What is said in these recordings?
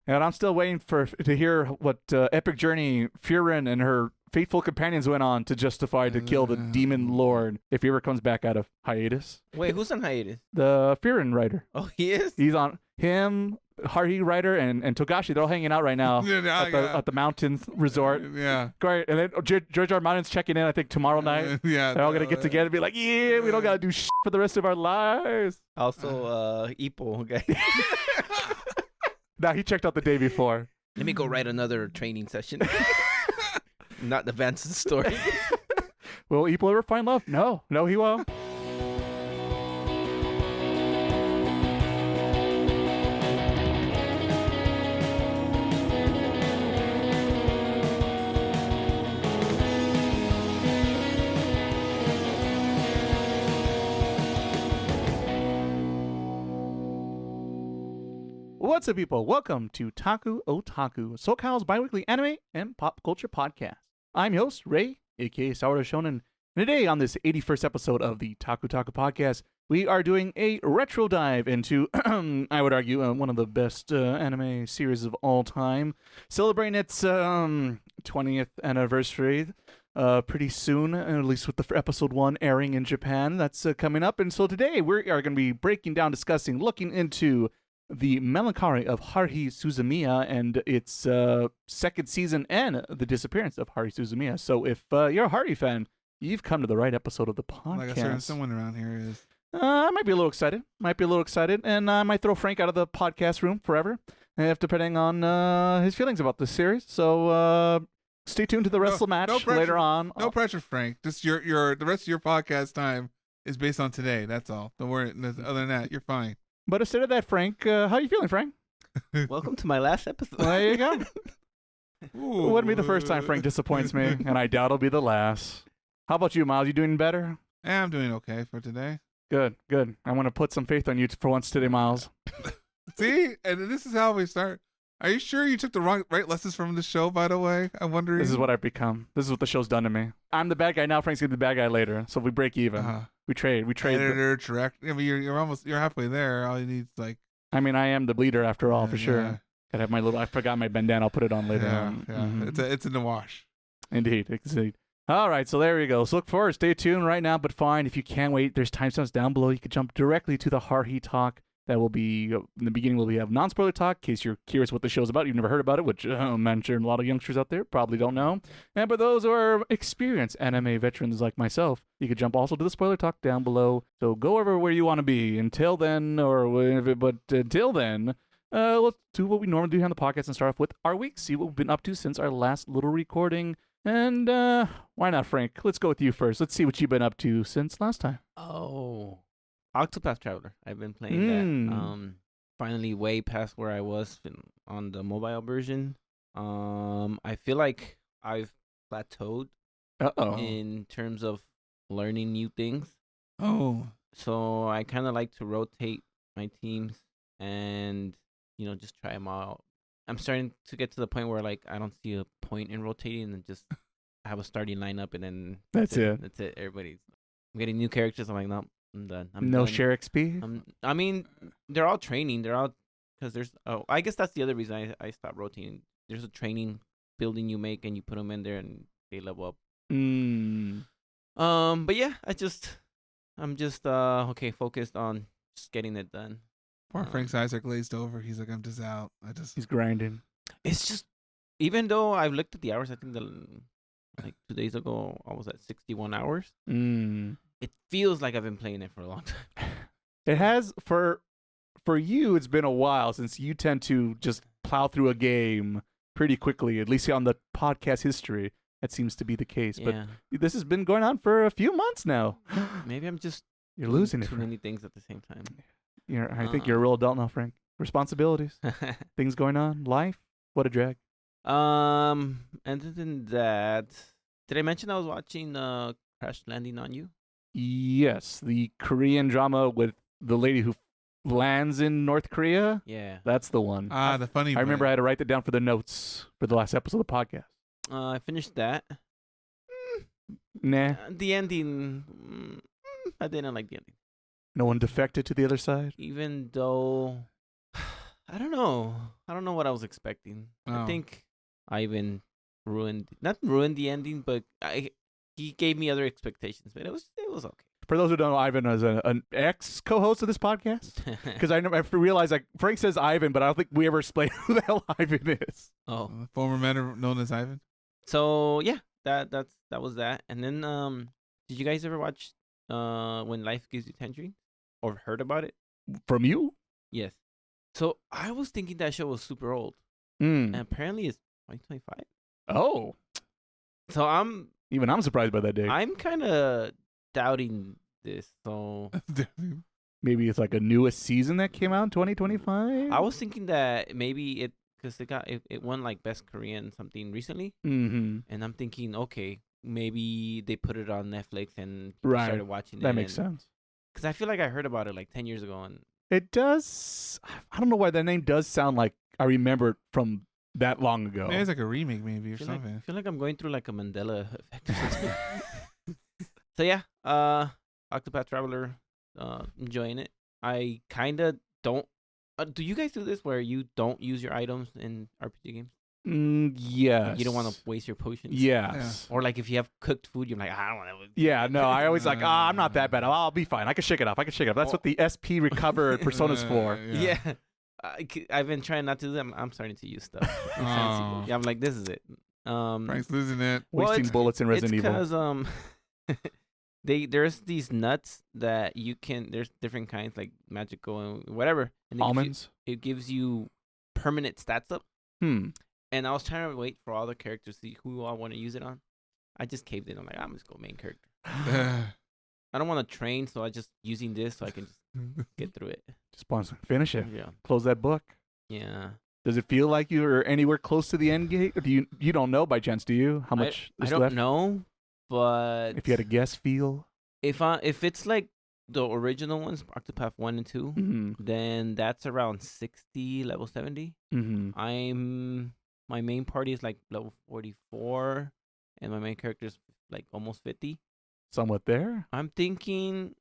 And I'm still waiting to hear what epic journey Furin and her faithful companions went on to justify to kill the demon lord if he ever comes back out of hiatus. Wait, who's on hiatus? The Furin writer. Oh, he is? He's on him, Haruhi writer, and Togashi. They're all hanging out right now at the mountain resort. Yeah. Great. And then George R. Martin's checking in, I think, tomorrow night. Yeah. They're all going to get together and be like, yeah, we don't got to do shit for the rest of our lives. Also, Ippo, okay. Nah, he checked out the day before. Let me go write another training session. Not advance the story. Will Ippo ever find love? No, he won't. What's up, people? Welcome to Taku Otaku, SoCal's bi-weekly anime and pop culture podcast. I'm your host, Ray, aka Sourdough Shonen, and today on this 81st episode of the Taku Taku podcast, we are doing a retro dive into, I would argue, one of the best anime series of all time, celebrating its 20th anniversary pretty soon, at least with the episode 1 airing in Japan. That's coming up, and so today we are going to be breaking down, discussing, looking into the Melancholy of Haruhi Suzumiya and its second season and the disappearance of Haruhi Suzumiya. So if you're a Haruhi fan, you've come to the right episode of the podcast. Like a certain someone around here is. I might be a little excited. And I might throw Frank out of the podcast room forever, if depending on his feelings about this series. So stay tuned to the wrestle match later on. No pressure, Frank. Just the rest of your podcast time is based on today. That's all. Don't worry. Other than that, you're fine. But instead of that, Frank, how are you feeling, Frank? Welcome to my last episode. There you go. It wouldn't be the first time Frank disappoints me, and I doubt it'll be the last. How about you, Miles? You doing better? Yeah, I'm doing okay for today. Good. I want to put some faith on you for once today, Miles. See? And this is how we start. Are you sure you took the right lessons from the show, by the way? I'm wondering. This is what I've become. This is what the show's done to me. I'm the bad guy now. Frank's going to be the bad guy later. So we break even. We trade. Editor, director. I mean, you're halfway there. All you need is like. I mean, I am the bleeder after all, for sure. Yeah. Gotta have my little. I forgot my bandana. I'll put it on later. Yeah. Mm-hmm. It's in the wash. Indeed. All right, so there you go. So look forward. Stay tuned right now. But fine, if you can't wait, there's timestamps down below. You can jump directly to the Haruhi talk. That will be in the beginning. We'll have non-spoiler talk in case you're curious what the show's about. You've never heard about it, which I'm sure a lot of youngsters out there probably don't know. And but those who are experienced anime veterans like myself, you could jump also to the spoiler talk down below. So go where you want to be. Until then, let's do what we normally do here on the podcast and start off with our week. See what we've been up to since our last little recording. And why not, Frank? Let's go with you first. Let's see what you've been up to since last time. Oh. Octopath Traveler. I've been playing that. Finally way past where I was on the mobile version. I feel like I've plateaued in terms of learning new things. Oh. So I kind of like to rotate my teams and, just try them out. I'm starting to get to the point where, like, I don't see a point in rotating and just have a starting lineup and then That's it. That's it. I'm getting new characters. I'm like, nope. I'm done. No share XP? I mean, they're all training. They're all because there's. Oh, I guess that's the other reason I stopped rotating. There's a training building you make, and you put them in there, and they level up. But yeah, I'm just okay, focused on just getting it done. Poor Frank's eyes are glazed over. He's like, I'm just out. He's grinding. It's just, even though I've looked at the hours, I think like 2 days ago I was at 61 hours. It feels like I've been playing it for a long time. It has for you. It's been a while since you tend to just plow through a game pretty quickly. At least on the podcast history, that seems to be the case. Yeah. But this has been going on for a few months now. Maybe I'm just you're losing too many things at the same time. I think you're a real adult now, Frank. Responsibilities, things going on, life. What a drag. Other than that, did I mention I was watching Crash Landing on You? Yes, the Korean drama with the lady who lands in North Korea. Yeah. That's the one. The funny I remember I had to write that down for the notes for the last episode of the podcast. I finished that. Nah. The ending, I didn't like the ending. No one defected to the other side? Even though I don't know. I don't know what I was expecting. I Oh. think Ivan not ruined the ending, but he gave me other expectations, but it was okay. For those who don't know, Ivan is an ex-co-host of this podcast. Because I realized, like, Frank says Ivan, but I don't think we ever explained who the hell Ivan is. Oh, Former mentor known as Ivan. so yeah, that was that. And then did you guys ever watch When Life Gives You Tangerine or heard about it? From you? Yes. So I was thinking that show was super old, Mm. and apparently it's 2025. Oh. So I'm surprised by that date. I'm kind of doubting this. So Maybe it's like a newest season that came out in 2025? I was thinking that maybe because it won like Best Korean something recently, Mm-hmm. and I'm thinking, okay, maybe they put it on Netflix and Right. started watching it. That makes sense. Because I feel like I heard about it like 10 years ago, and It does. I don't know why that name does sound like I remember it from that long ago. Maybe it's like a remake, maybe or I something. feel like I'm going through like a Mandela effect or something. So yeah, Octopath Traveler, enjoying it. I kind of don't. Do you guys do this where you don't use your items in RPG games? Yes. You don't want to waste your potions. Yes. Or like if you have cooked food, you're like, I don't want to. Yeah, no, I always like, I'm not that bad. I'll be fine. I can shake it off. That's what the SP recovered Persona's for. Yeah. I've been trying not to do them. I'm starting to use stuff. Oh. Yeah, I'm like, this is it. Frank's losing it. Well, Wasting bullets in Resident Evil. Because there's these nuts that you can. There's different kinds like magical and whatever. And Almonds? It gives you permanent stats up. And I was trying to wait for all the characters to see who I want to use it on. I just caved in. I'm like, I'm just go main character. I don't want to train, so I just using this so I can just get through it. Just want to finish it. Yeah. Close that book. Yeah. Does it feel like you're anywhere close to the end gate? Or do you don't know by chance, do you? How much I is don't left? know, but If you had a guess, feel? if it's like the original ones, Octopath 1 and 2, Mm-hmm. then that's around 60, level 70. Mm-hmm. My main party is like level 44, and my main character is like almost 50. Somewhat there. I'm thinking,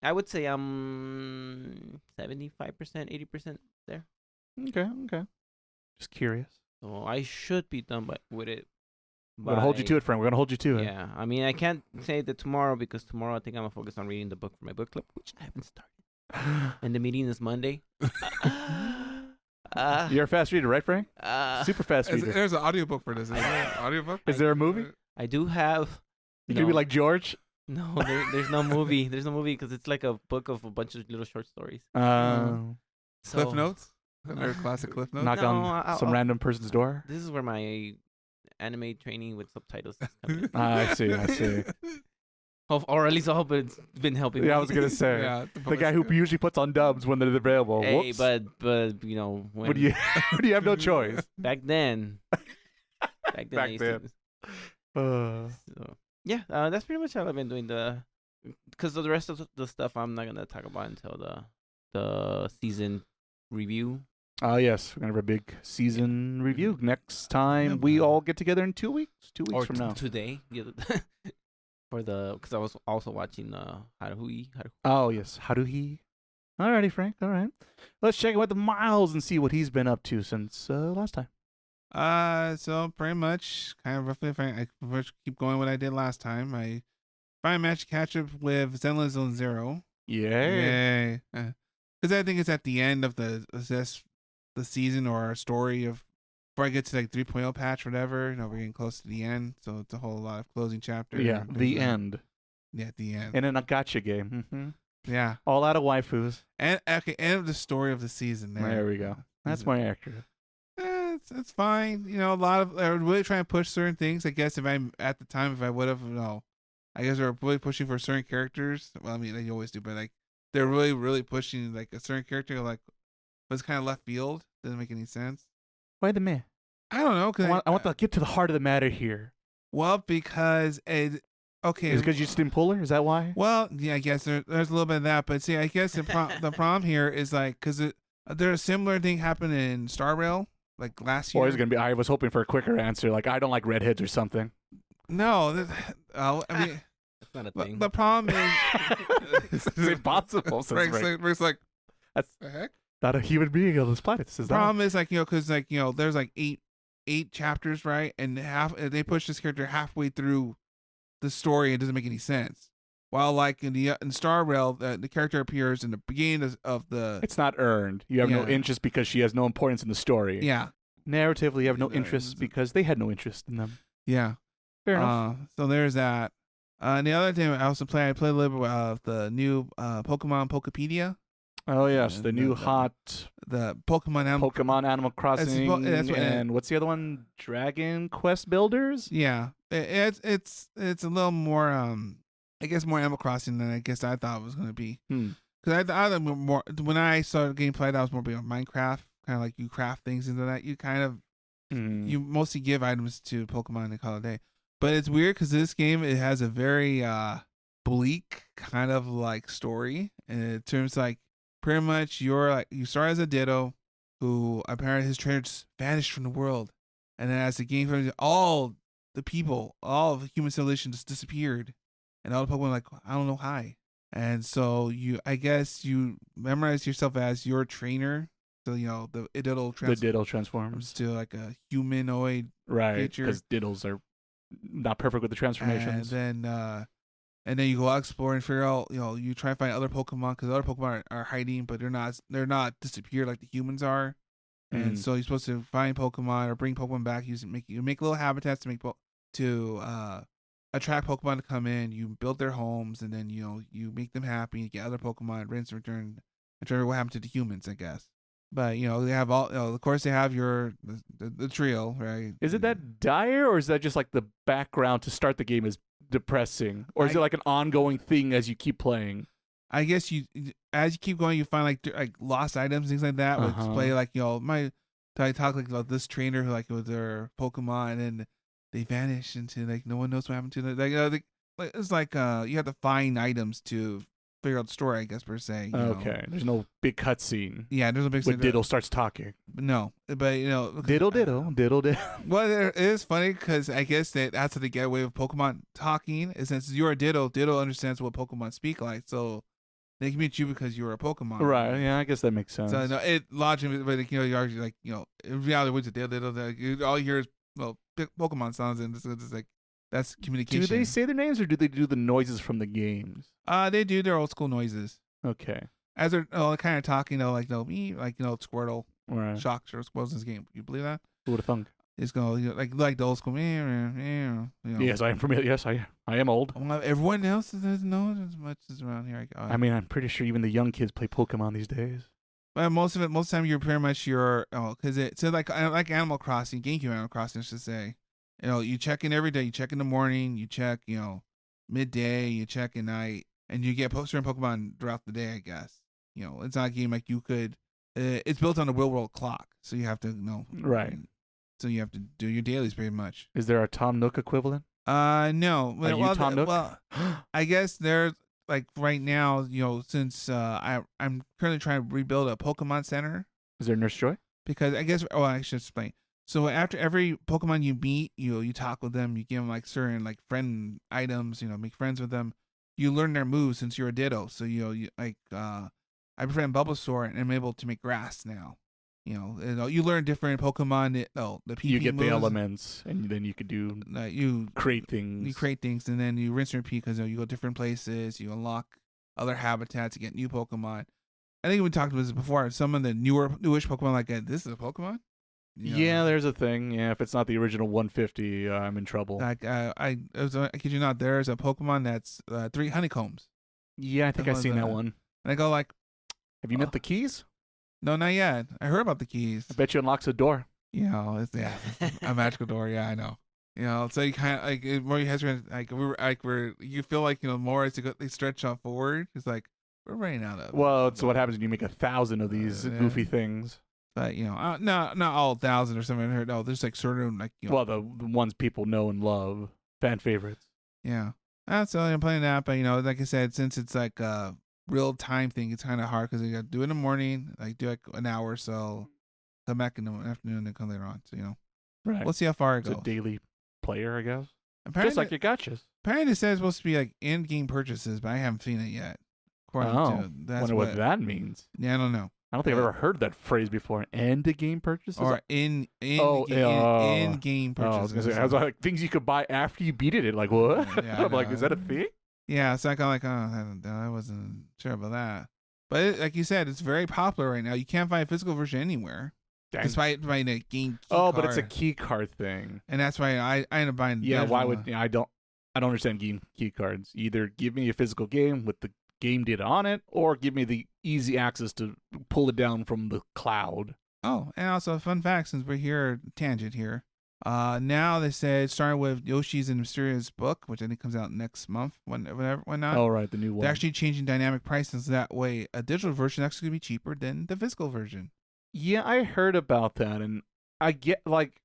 I would say I'm 75%, 80% there. Okay. Just curious. So I should be done with it. We're gonna hold you to it, friend. We're gonna hold you to it. Yeah, I mean, I can't say that tomorrow because tomorrow I think I'm gonna focus on reading the book for my book club, which I haven't started. And the meeting is Monday. You're a fast reader, right, Frank? Super fast There's reader. an audiobook for this. Is there an audiobook? Is there a movie? I do have. You could be like George. No, there's no movie. There's no movie because it's like a book of a bunch of little short stories. Cliff So, Notes? Or classic Cliff Notes? Knock No, on some random person's door. This is where my anime training with subtitles is coming. I see. Or at least I hope it's been helping me. Yeah, I was gonna say. Yeah, The guy who usually puts on dubs when they're available. Hey, Whoops. but you know when When you have no choice. back then. I Back used then. to- So, yeah, that's pretty much how I've been doing because of the rest of the stuff I'm not gonna talk about until the season review. Yes, we're gonna have a big season review next time. We all get together in 2 weeks. 2 weeks Or from now. today, because I was also watching Haruhi. Oh yes, Haruhi. Alrighty, Frank. All right, let's check in with Miles and see what he's been up to since last time. So pretty much, kind of roughly, if I pretty much keep going what I did last time. I finally managed to catch up with Zenless Zone Zero. Yeah. Because I think it's at the end of the season or story of before I get to like 3.0 patch, whatever. We're getting close to the end, so it's a whole lot of closing chapter. Yeah, the end. Yeah, the end. And then a gotcha game. Mm-hmm. Yeah. All out of waifus. And okay, end of the story of the season. There we go. That's more accurate. It's fine. A lot of I really trying to push certain things. I guess if I'm at the time, if I would have, I guess they're really pushing for certain characters. Well, I mean, they always do, but like they're really, really pushing like a certain character, like was kind of left field. Doesn't make any sense. Why the man? I don't know. Cause I want to get to the heart of the matter here. Well, because okay, Is it because you just didn't pull her? Is that why? Well, yeah, I guess there's a little bit of that, but see, I guess the problem here is like because there's a similar thing happened in Star Rail like last year. Or is it gonna be? I was hoping for a quicker answer, like I don't like redheads or something. No, I mean That's not a thing. the problem is It's impossible. Frank's like That's the heck. Not a human being on this planet. This is The problem is like because like there's like eight chapters, right? And they push this character halfway through the story. It doesn't make any sense. While like in Star Rail, the character appears in the beginning of the. It's not earned. You have no interest because she has no importance in the story. Yeah. Narratively, you have no interest because they had no interest in them. Yeah. Fair enough. So there's that. And the other thing I played a little bit of the new Pokemon Pokopia. Oh yes, the new hot the Pokemon Animal Crossing. That's and what's the other one? Dragon Quest Builders. Yeah, it's a little more I guess more Animal Crossing than I guess I thought it was going to be. Because I thought more when I saw gameplay, that was more about Minecraft, kind of like you craft things into that. You kind of you mostly give items to Pokemon and call it a day. But it's weird because this game, it has a very bleak kind of like story, and it turns like pretty much you start as a Ditto who apparently his trainer just vanished from the world, and then as the game goes, all the people, all of human civilization just disappeared, and all the Pokemon like I don't know why, and so I guess you memorize yourself as your trainer. So the Ditto transforms to like a humanoid creature. Because Diddles are not perfect with the transformations. And then you go out explore and figure out, you try to find other Pokemon because other Pokemon are hiding, but they're not disappeared like the humans are. And so you're supposed to find Pokemon or bring Pokemon back. You make little habitats to attract Pokemon to come in. You build their homes, and then you make them happy. You get other Pokemon, rinse and return. And what happened to the humans, I guess. But they have all. Of course, they have the trio, right? Is it that dire, or is that just like the background to start the game is depressing, or is it like an ongoing thing as you keep playing? I guess as you keep going, you find like lost items, things like that. Which play like I talk like about this trainer who like with their Pokemon, and they vanish into like no one knows what happened to them. Like it's like you have to find items to figure out the story, I guess, per se. Okay. There's no big cutscene. Yeah, there's a big when Diddle starts talking. No, but Diddle. Well, it is funny because I guess that's how they get away with Pokemon talking. Is since you're a Diddle understands what Pokemon speak like, so they can meet you because you're a Pokemon. Right. Yeah, I guess that makes sense. So it logically, but you argue like in reality, with the Diddle, all you hear is Pokemon sounds, and it's like. That's communication. Do they say their names or do they do the noises from the games? They do their old school noises. Okay. As they're kind of talking, me, Squirtle, right. Shocks or Squirtle's in this game. You believe that? Who would have thunk? It's going like the old school. Yes, I am familiar. Yes, I am old. Everyone else doesn't know as much as around here. I mean, I'm pretty sure even the young kids play Pokemon these days. But most of the time you're pretty much because it's like Animal Crossing, GameCube Animal Crossing, I should say. You check in every day. You check in the morning. You check, midday. You check at night, and you get certain Pokemon throughout the day. I guess. It's not a game like you could. It's built on a real world clock, so you have to know. Right. So you have to do your dailies pretty much. Is there a Tom Nook equivalent? No. Tom Nook? Well, I guess there's like right now. Since I'm currently trying to rebuild a Pokemon Center. Is there Nurse Joy? Because I guess. Oh, I should explain. So after every Pokemon you meet, you talk with them, you give them like certain like friend items, make friends with them. You learn their moves since you're a Ditto. So you like I befriend Bulbasaur and I'm able to make grass now. You learn different Pokemon. The PP you get moves, the elements, and then you could do you create things. You create things, and then you rinse and repeat because you go different places. You unlock other habitats. You get new Pokemon. I think we talked about this before. Some of the newish Pokemon like this is a Pokemon. Yeah, there's a thing. Yeah, if it's not the original 150, I'm in trouble. Like I kid you not, there's a Pokemon that's 3 honeycombs. Yeah, I think I've seen that one. And I go like, have you met the keys? No, not yet. I heard about the keys. I bet you unlocks a door. It's a magical door. Yeah, I know. So you kind of like more you hesitate, you feel like more as they stretch on forward. It's like we're running out of. Well, it's what happens when you make 1,000 of these goofy things. But not all 1,000 or something. No, there's like certain like well, the ones people know and love, fan favorites. Yeah, so I'm playing that. But like I said, since it's like a real time thing, it's kind of hard because you got to do it in the morning, like do like an hour or so, come back in the afternoon, and come later on. So right. We'll see how far it goes. It's a daily player, I guess. Apparently, just like your gotchas. Apparently, it says it's supposed to be like in-game purchases, but I haven't seen it yet. Wonder what that means. Yeah, I don't know. I don't think I've ever heard that phrase before. End-game purchases? Or in game I purchases. was like, things you could buy after you beat it. Like, what? Yeah, I'm like, is that a thing? Yeah, so I kind of like, I wasn't sure about that. But like you said, it's very popular right now. You can't find a physical version anywhere. Dang. Despite buying a game key but card. it's a key card thing. And that's why I ended up buying. Yeah, why would I don't understand game key cards. Either give me a physical game with the game data on it, or give me the easy access to pull it down from the cloud. Oh, and also a fun fact, since we're here, tangent here. Now they said starting with Yoshi's and Mysterious Book, which I think comes out next month, whatnot. Oh, right, the new one. They're actually changing dynamic pricing so that way a digital version is actually going to be cheaper than the physical version. Yeah, I heard about that, and I get like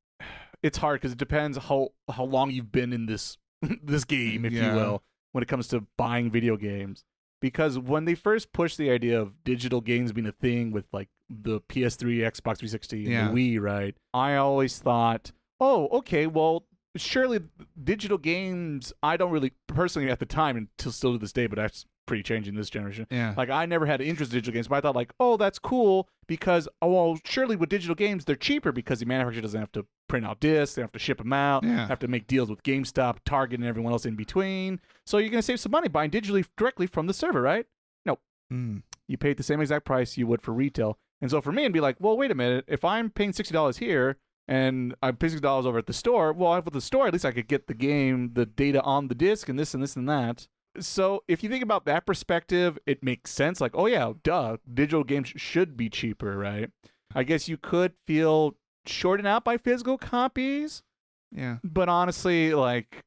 it's hard because it depends how long you've been in this this game, if you will, when it comes to buying video games. Because when they first pushed the idea of digital games being a thing with like the PS3, Xbox 360, and the Wii, right? I always thought, oh, okay, well, surely digital games, I don't really, personally at the time, until still to this day, but that's pretty changing this generation. Yeah. Like, I never had an interest in digital games, but I thought like, oh, that's cool because, surely with digital games, they're cheaper because the manufacturer doesn't have to print out discs, they don't have to ship them out, have to make deals with GameStop, Target, and everyone else in between. So you're going to save some money buying digitally directly from the server, right? No. You paid the same exact price you would for retail. And so for me, it'd be like, well, wait a minute. If I'm paying $60 here and I pay $60 over at the store, well, with the store, at least I could get the game, the data on the disc, and this and this and that. So if you think about that perspective, it makes sense. Like, oh yeah, duh, digital games should be cheaper, right? I guess you could feel shorted out by physical copies. Yeah. But honestly, like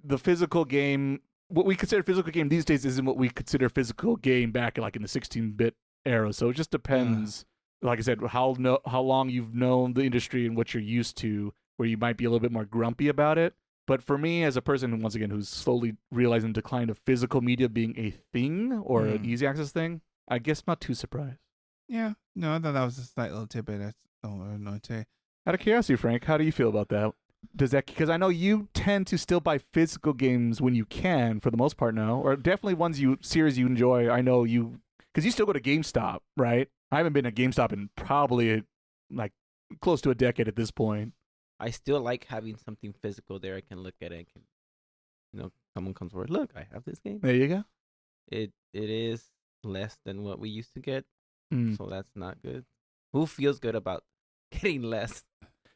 the physical game, what we consider physical game these days isn't what we consider physical game back like in the 16-bit era. So it just depends, like I said, how long you've known the industry and what you're used to, where you might be a little bit more grumpy about it. But for me, as a person, once again, who's slowly realizing the decline of physical media being a thing or an easy access thing, I guess I'm not too surprised. Yeah. No, I thought that was a slight little tidbit. I don't know what to say. Out of curiosity, Frank, how do you feel about that? Does that, because I know you tend to still buy physical games when you can, for the most part now, or definitely series you enjoy. I know you, because you still go to GameStop, right? I haven't been at GameStop in probably like close to a decade at this point. I still like having something physical there. I can look at it. Someone comes over. Look, I have this game. There you go. It is less than what we used to get, Mm. so that's not good. Who feels good about getting less?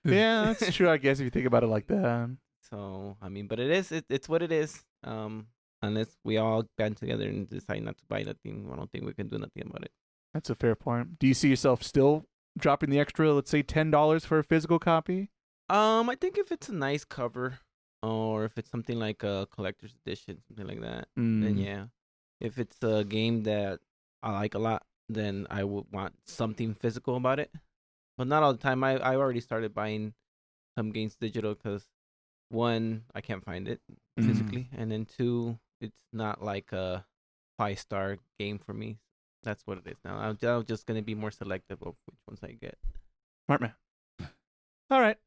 Yeah, that's true. I guess if you think about it like that. So I mean, but it's what it is. Unless we all band together and decide not to buy nothing, I don't think we can do nothing about it. That's a fair point. Do you see yourself still dropping the extra, let's say $10 for a physical copy? I think if it's a nice cover, or if it's something like a collector's edition, something like that, then yeah. If it's a game that I like a lot, then I would want something physical about it. But not all the time. I already started buying some games digital because, one, I can't find it physically, and then two, it's not like a 5-star game for me. That's what it is now. I'm just gonna be more selective of which ones I get. Smart man. All right.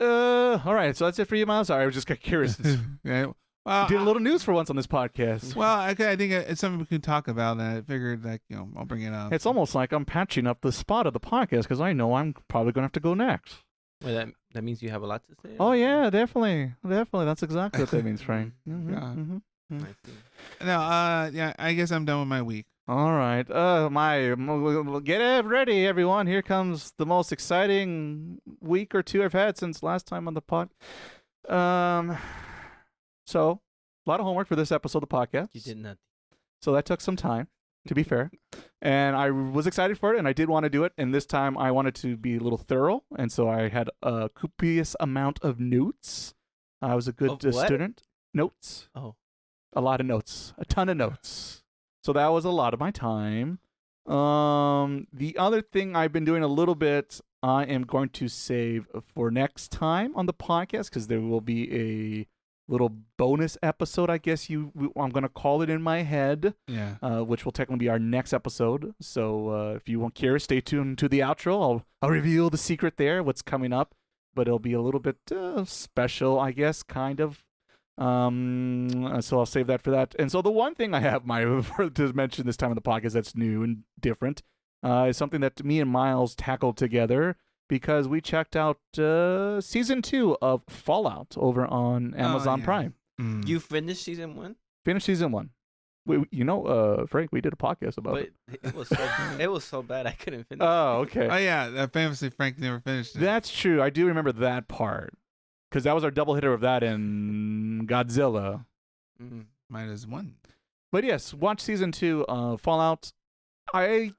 So that's it for you, Miles. Sorry, I was just curious. Yeah. Well, Did a little news for once on this podcast. Well, I think it's something we can talk about, and I figured, I'll bring it up. It's almost like I'm patching up the spot of the podcast because I know I'm probably going to have to go next. Well, that means you have a lot to say. Oh, yeah, definitely. That's exactly what that means, Frank. Yeah. I see. No, I guess I'm done with my week. All right. Get ready, everyone. Here comes the most exciting week or two I've had since last time on the pod. So, a lot of homework for this episode of the podcast. You did nothing. So that took some time, to be fair. And I was excited for it, and I did want to do it. And this time I wanted to be a little thorough. And so I had a copious amount of notes. I was a good student. Notes. Oh. A lot of notes. A ton of notes. So that was a lot of my time. The other thing I've been doing a little bit, I am going to save for next time on the podcast because there will be a little bonus episode, I guess I'm going to call it in my head, which will technically be our next episode. So if you want curious, stay tuned to the outro. I'll reveal the secret there, what's coming up, but it'll be a little bit special, I guess, kind of. So I'll save that for that. And so the one thing I have to mention this time on the podcast that's new and different is something that me and Miles tackled together because we checked out season 2 of Fallout over on Amazon Prime. You finished season 1? Finished season 1. Frank, we did a podcast about it. It was so bad I couldn't finish. Oh, okay. Oh yeah, famously Frank never finished it. That's true. I do remember that part because that was our double hitter of that and Godzilla. Minus 1. But yes, watch season 2 of Fallout. I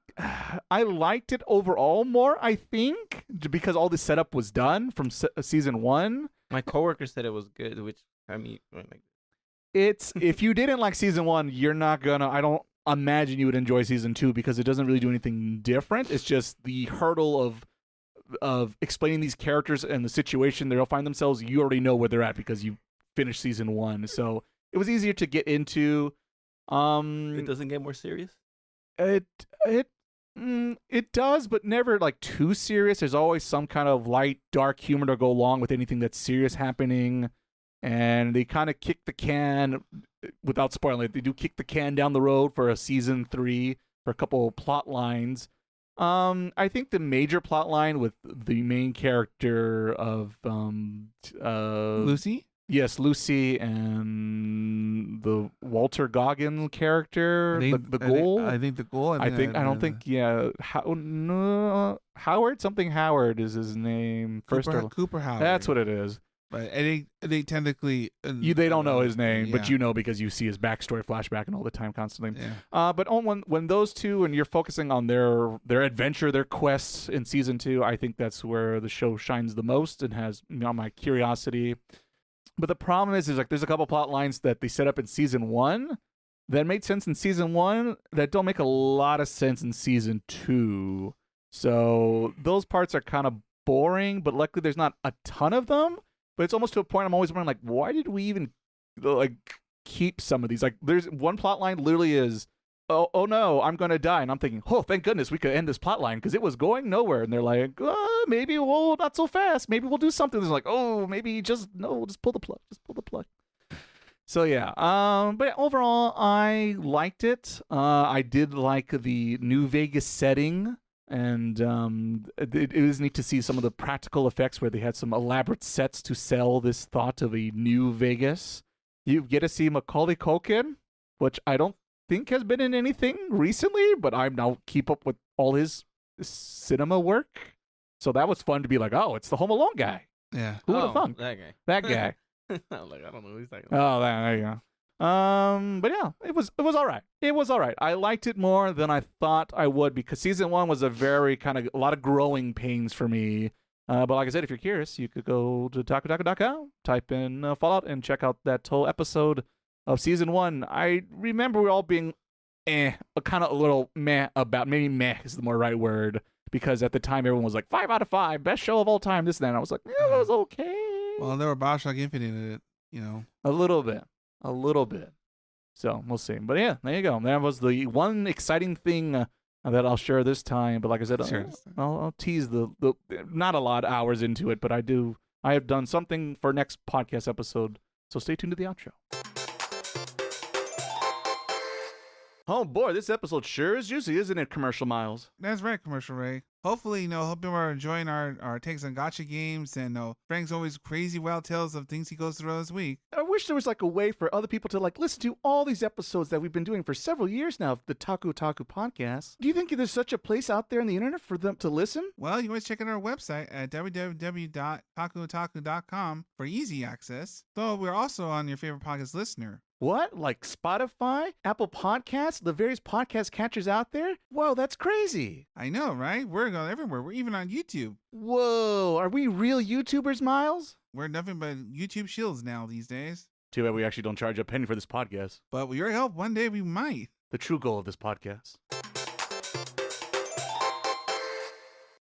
liked it overall more, I think, because all the setup was done from season 1. My coworker said it was good, which I mean, like, it's if you didn't like season 1, you're not gonna. I don't imagine you would enjoy season 2 because it doesn't really do anything different. It's just the hurdle of explaining these characters and the situation they'll find themselves. You already know where they're at because you finished season 1, so it was easier to get into. It doesn't get more serious. It does, but never like too serious. There's always some kind of light, dark humor to go along with anything that's serious happening. And they kind of kick the can, without spoiling it, they do kick the can down the road for a season 3 for a couple of plot lines. I think the major plot line with the main character of Lucy? Yes, Lucy and the Walter Goggin character, the Ghoul. I think the Ghoul. Howard, something Howard is his name. Cooper Howard. That's what it is. But I think technically they don't know his name, but you know because you see his backstory flashback and all the time constantly. Yeah. But when those two and you're focusing on their adventure, their quests in season 2, I think that's where the show shines the most and has my curiosity. But the problem is like there's a couple plot lines that they set up in season 1 that made sense in season 1 that don't make a lot of sense in season 2. So those parts are kind of boring, but luckily there's not a ton of them. But it's almost to a point I'm always wondering, like, why did we even like keep some of these? Like, there's one plot line literally is, oh no, I'm gonna die, and I'm thinking, oh, thank goodness we could end this plot line because it was going nowhere. And they're like, maybe we'll not so fast. Maybe we'll do something. It's like, oh, maybe just pull the plug. So yeah, but yeah, overall, I liked it. I did like the New Vegas setting. And it was neat to see some of the practical effects where they had some elaborate sets to sell this thought of a new Vegas. You get to see Macaulay Culkin, which I don't think has been in anything recently, but I now keep up with all his cinema work. So that was fun to be like, oh, it's the Home Alone guy. Yeah. Who would have thunk? That guy. I'm like, I don't know who he's talking about. Oh, there you go. But yeah, it was all right. It was all right. I liked it more than I thought I would because season 1 was a very a lot of growing pains for me. But like I said, if you're curious, you could go to taku.com, type in Fallout, and check out that whole episode of season 1. I remember we all being kind of a little meh about, maybe meh is the more right word, because at the time everyone was like 5 out of 5, best show of all time, this and that. And I was like, yeah, it was okay. Well, there were Bioshock Infinite in it, A little bit. So we'll see. But yeah, there you go. That was the one exciting thing that I'll share this time. But like I said, I'll tease the not a lot of hours into it, but I have done something for next podcast episode. So stay tuned to the outro. Oh boy, this episode sure is juicy, isn't it, Commercial Miles? That's right, Commercial Ray. Hopefully, hope you are enjoying our takes on gacha games and Frank's always crazy wild tales of things he goes through this week. I wish there was a way for other people to listen to all these episodes that we've been doing for several years now of the Taku Otaku podcast. Do you think there's such a place out there on the internet for them to listen? Well, you can always check out our website at www.takuotaku.com for easy access. Though we're also on your favorite podcast listener. What? Like Spotify, Apple Podcasts, the various podcast catchers out there? Whoa, that's crazy. I know, right? We're going everywhere. We're even on YouTube. Whoa, are we real YouTubers, Miles? We're nothing but YouTube shields now these days. Too bad we actually don't charge a penny for this podcast. But with your help, one day we might. The true goal of this podcast.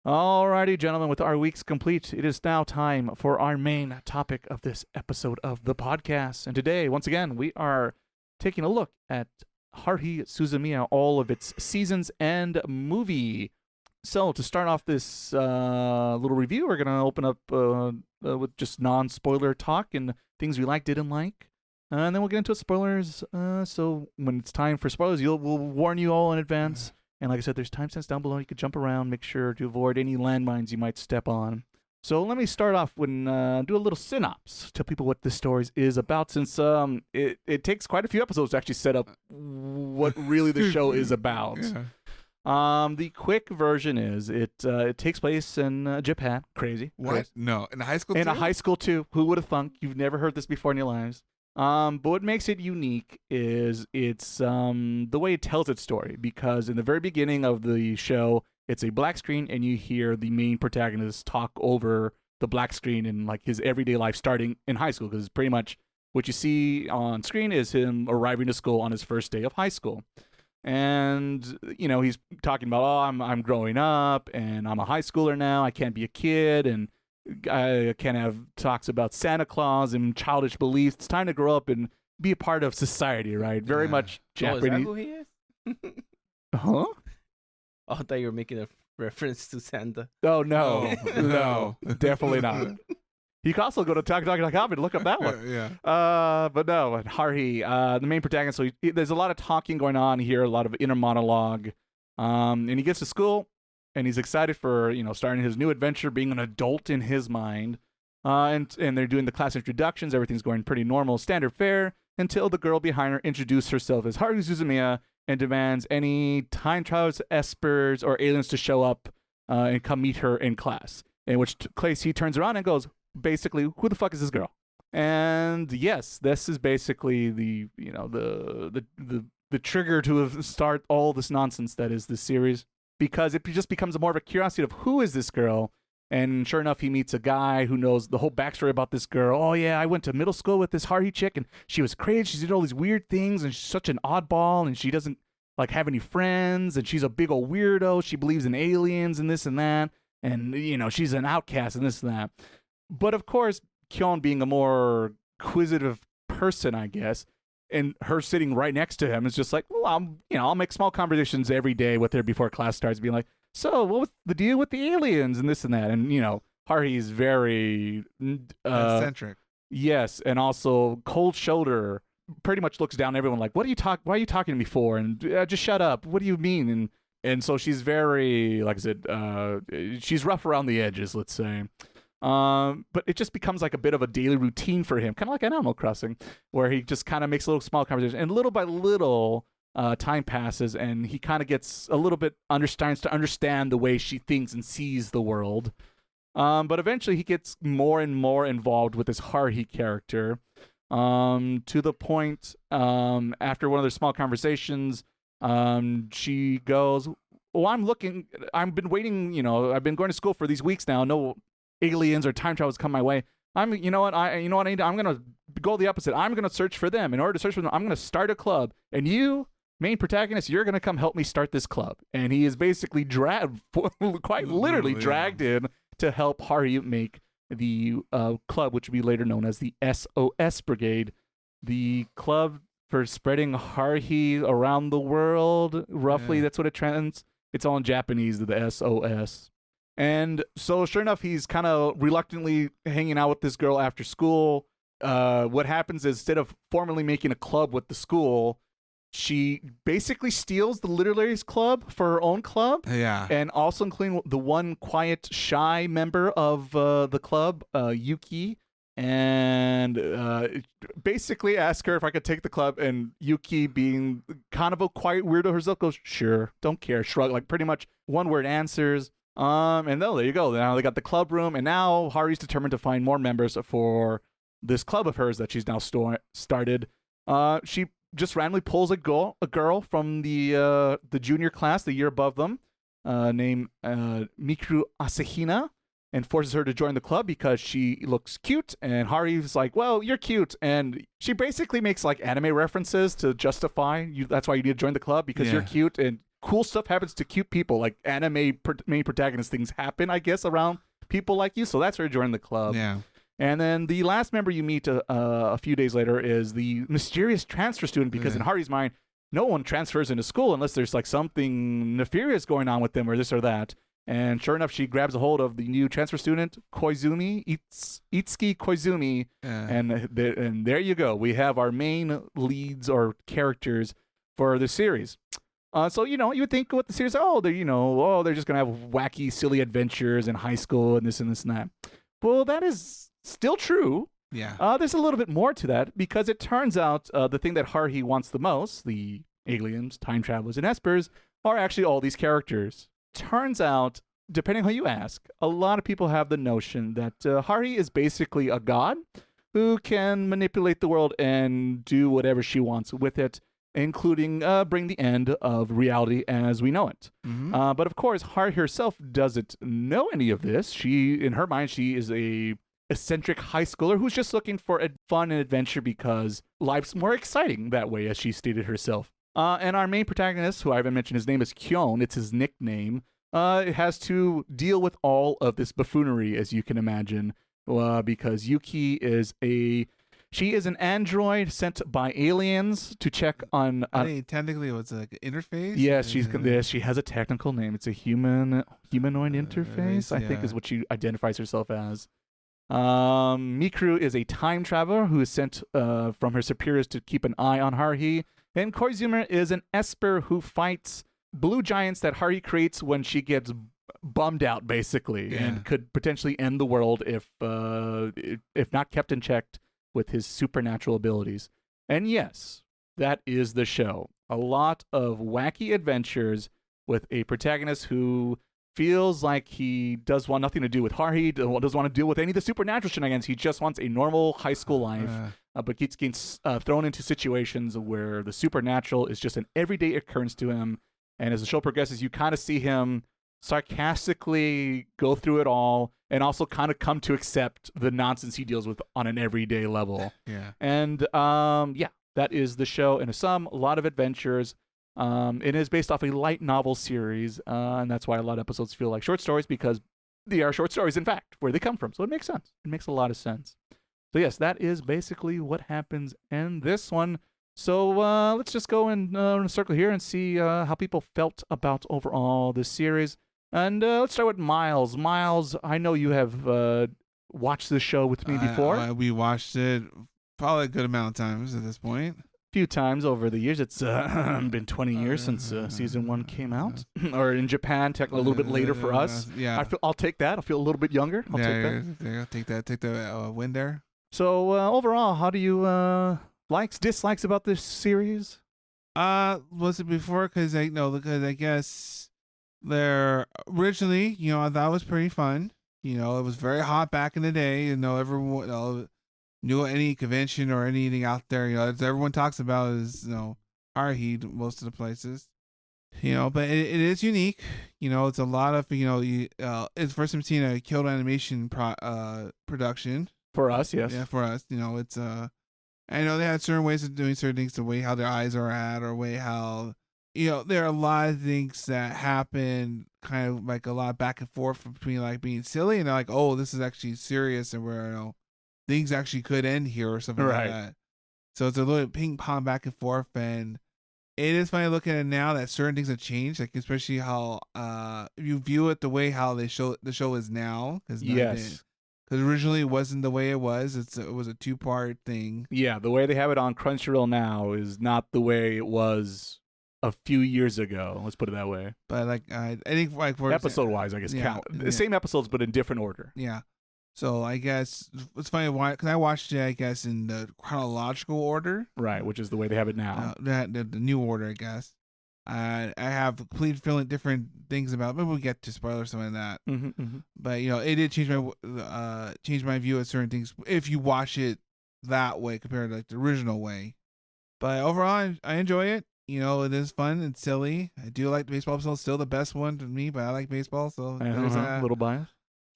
Alrighty, gentlemen, with our weeks complete, it is now time for our main topic of this episode of the podcast. And today, once again, we are taking a look at Haruhi Suzumiya, all of its seasons and movie. So, to start off this little review, we're going to open up with just non-spoiler talk and things we liked, didn't like. And then we'll get into spoilers. So, when it's time for spoilers, we'll warn you all in advance. And like I said, there's timestamps down below. You could jump around, make sure to avoid any landmines you might step on. So let me start off with do a little synopsis, tell people what this story is about, since it takes quite a few episodes to actually set up what really the show is about. Yeah. The quick version is it takes place in Japan. Crazy. What? Crazy. No, in a high school. In too? a high school too. Who would have thunk? You've never heard this before in your lives. But what makes it unique is it's the way it tells its story, because in the very beginning of the show, it's a black screen and you hear the main protagonist talk over the black screen in like his everyday life starting in high school, because pretty much what you see on screen is him arriving to school on his first day of high school. And he's talking about, I'm growing up and I'm a high schooler now, I can't be a kid, and I can't have talks about Santa Claus and childish beliefs. It's time to grow up and be a part of society, right? Very much Japanese. Is that who he is? Huh? Oh, I thought you were making a reference to Santa. Oh, no. No, definitely not. You can also go to talk.com and look up that one. Yeah. But no, Haruhi, the main protagonist, so there's a lot of talking going on here, a lot of inner monologue. And he gets to school, and he's excited for, starting his new adventure, being an adult in his mind. And they're doing the class introductions. Everything's going pretty normal, standard fare, until the girl behind her introduces herself as Haruhi Suzumiya and demands any time travelers, espers, or aliens to show up and come meet her in class. In which case he turns around and goes, basically, who the fuck is this girl? And yes, this is basically the trigger to start all this nonsense that is this series, because it just becomes more of a curiosity of who is this girl. And sure enough, he meets a guy who knows the whole backstory about this girl. Oh yeah, I went to middle school with this Haruhi chick, and she was crazy. She did all these weird things, and she's such an oddball, and she doesn't like have any friends, and she's a big old weirdo. She believes in aliens and this and that, and she's an outcast and this and that. But of course, Kyon being a more inquisitive person, I guess, and her sitting right next to him is just like, well, I'll make small conversations every day with her before class starts, being like, so what was the deal with the aliens and this and that? And, Haruhi is very eccentric. Yes, and also cold shoulder, pretty much looks down at everyone like, why are you talking to me for? And just shut up. What do you mean? And so she's very, like I said, she's rough around the edges, let's say. But it just becomes like a bit of a daily routine for him, kind of like an Animal Crossing, where he just kind of makes a little small conversation, and little by little, time passes, and he kind of gets a little bit starts to understand the way she thinks and sees the world. But eventually, he gets more and more involved with this Haruhi character, to the point, after one of their small conversations, she goes, "Well, I've been waiting. I've been going to school for these weeks now. No aliens or time travels come my way. I'm gonna go the opposite. I'm gonna search for them. In order to search for them, I'm gonna start a club. And you, main protagonist, you're gonna come help me start this club." And he is basically quite literally dragged in to help Haruhi make the club, which would be later known as the SOS Brigade, the club for spreading Haruhi around the world. Roughly, that's what it trends. It's all in Japanese, the SOS. And so, sure enough, he's kind of reluctantly hanging out with this girl after school. What happens is, instead of formally making a club with the school, she basically steals the Literaries Club for her own club. Yeah. And also including the one quiet, shy member of the club, Yuki. And basically ask her if I could take the club. And Yuki, being kind of a quiet weirdo herself, goes, sure, don't care, shrug, like pretty much one-word answers. And there you go. Now they got the club room, and now Haruhi's determined to find more members for this club of hers that she's now started. She just randomly pulls a girl from the junior class, the year above them, named Mikuru Asahina, and forces her to join the club because she looks cute. And Haruhi's like, well, you're cute. And she basically makes like anime references to justify you. That's why you need to join the club, because you're cute, and cool stuff happens to cute people. Like anime main protagonist things happen, I guess, around people like you. So that's her joining the club. Yeah. And then the last member you meet a few days later is the mysterious transfer student, because in Haruhi's mind, no one transfers into school unless there's like something nefarious going on with them or this or that. And sure enough, she grabs a hold of the new transfer student, Koizumi, Itsuki Koizumi. And there you go. We have our main leads or characters for the series. So, you would think what the series, they're just going to have wacky, silly adventures in high school and this and this and that. Well, that is still true. Yeah. There's a little bit more to that because it turns out the thing that Haruhi wants the most, the aliens, time travelers, and espers, are actually all these characters. Turns out, depending on who you ask, a lot of people have the notion that Haruhi is basically a god who can manipulate the world and do whatever she wants with it, including bring the end of reality as we know it. Mm-hmm. But of course, Haruhi herself doesn't know any of this. In her mind, she is a eccentric high schooler who's just looking for fun and adventure because life's more exciting that way, as she stated herself. And our main protagonist, who I haven't mentioned, his name is Kyon. It's his nickname. It has to deal with all of this buffoonery, as you can imagine, because Yuki is an android sent by aliens to check on. Technically, it's like an interface. Yes, she has a technical name. It's a humanoid interface, I think, is what she identifies herself as. Mikuru is a time traveler who is sent from her superiors to keep an eye on Haruhi, and Koizumi is an esper who fights blue giants that Haruhi creates when she gets bummed out, basically, and could potentially end the world if not kept in check with his supernatural abilities. And yes, that is the show. A lot of wacky adventures with a protagonist who feels like he does want nothing to do with Haruhi, doesn't want to deal with any of the supernatural shenanigans. He just wants a normal high school life, but keeps getting thrown into situations where the supernatural is just an everyday occurrence to him. And as the show progresses, you kind of see him sarcastically go through it all and also kind of come to accept the nonsense he deals with on an everyday level. Yeah. And that is the show in a sum. A lot of adventures. It is based off a light novel series, and that's why a lot of episodes feel like short stories, because they are short stories, in fact, where they come from. So it makes sense. It makes a lot of sense. So yes, that is basically what happens in this one. So let's just go in a circle here and see how people felt about overall this series. And let's start with Miles. Miles, I know you have watched this show with me before. We watched it probably a good amount of times at this point. Few times over the years. It's been 20 years since season 1 came out, or in Japan, a little bit later for us. Yeah, I'll take that. I'll feel a little bit younger. I'll take that. Take the win there. So overall, how do you likes, dislikes about this series? Was it before? Because I guess they're originally, I thought it was pretty fun. It was very hot back in the day. Everyone, knew any convention or anything out there, as everyone talks about is, Haruhi most of the places, but it is unique. It's a lot of, it's first time seeing a Kyoto Animation production. For us, yes. Yeah, for us, it's, I know they had certain ways of doing certain things, the way how their eyes are at, or way how, there are a lot of things that happen kind of like a lot back and forth between like being silly and like, oh, this is actually serious, and where, things actually could end here or something like that. So it's a little ping pong back and forth, and it is funny looking at it now that certain things have changed, like especially how you view it the way how the show is now. Because originally it wasn't the way it was. It was a 2-part thing. Yeah, the way they have it on Crunchyroll now is not the way it was a few years ago. Let's put it that way. But like I think like for episode wise, I guess count the same episodes but in different order. Yeah. So I guess it's funny why, because I watched it, I guess, in the chronological order. Right, which is the way they have it now. The new order, I guess. I have complete feeling different things about. Maybe we'll get to spoilers, something like that. But it did change my view of certain things if you watch it that way compared to like the original way. But overall, I enjoy it. It is fun and silly. I do like the baseball episode. Still the best one to me, but I like baseball, so there's that. A little bias.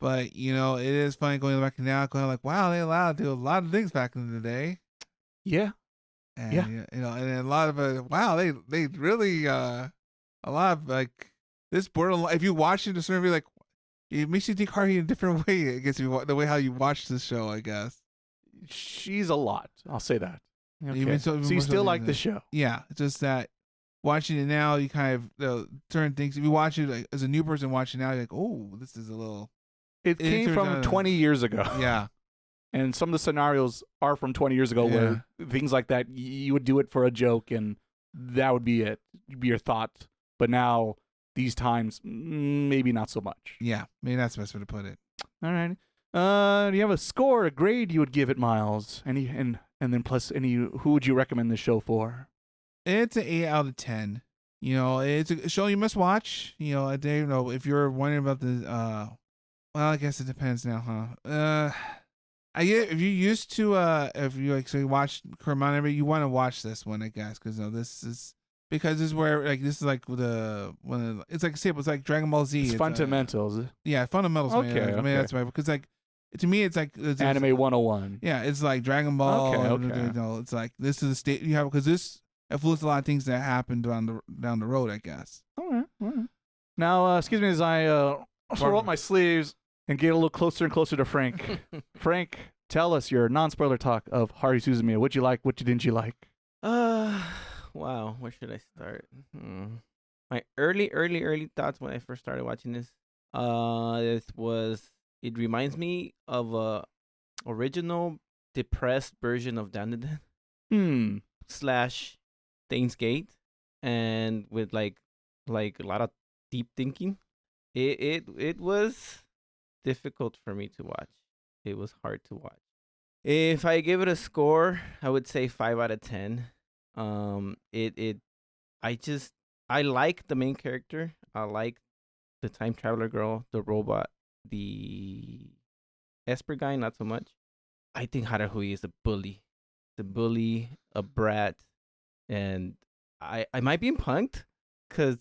But, it is funny going back now, going like, wow, they allowed to do a lot of things back in the day. Yeah. And, and a lot of, wow, they really, a lot of, like, this borderline, if you watch it, it makes you think Haruhi in a different way, I guess, the way how you watch this show, I guess. She's a lot. I'll say that. Okay. So you still like the show? Yeah. It's just that watching it now, you kind of, certain things, if you watch it like, as a new person watching now, you're like, oh, this is a little... It came from 20 years ago. Yeah. And some of the scenarios are from 20 years ago where things like that, you would do it for a joke and that would be it. Be your thought. but now these times maybe not so much. Yeah, maybe that's the best way to put it. All right. Do you have a score, a grade you would give it, Miles? And then plus who would you recommend the show for? It's an 8 out of 10. You know, it's a show you must watch. You know, if you're wondering about the, well, I guess it depends now, huh? I get if you used to, if you actually watch Kurama, you want to watch this one, I guess, because this is where this is like it's like it's like Dragon Ball Z. It's fundamentals. Yeah, fundamentals. Okay, man. I mean, that's right. Because to me, it's Anime 101. Yeah, it's like Dragon Ball. Okay. It's like this is a state you have because this influenced a lot of things that happened down the road, I guess. All right. Now, excuse me as I roll up my sleeves and get a little closer and closer to Frank. Frank, tell us your non-spoiler talk of Haruhi Suzumiya. What'd you like? What didn't you like? Wow. Where should I start? My early thoughts when I first started watching this. It reminds me of a original depressed version of Dandadan. / Steins Gate, and with like a lot of deep thinking. It was difficult for me to watch. It was hard to watch. If I give it a score, I would say 5 out of 10. I like the main character. I like the time traveler girl, the robot, the Esper guy, not so much. I think Haruhi is a bully. The bully, a brat, and I might be punked because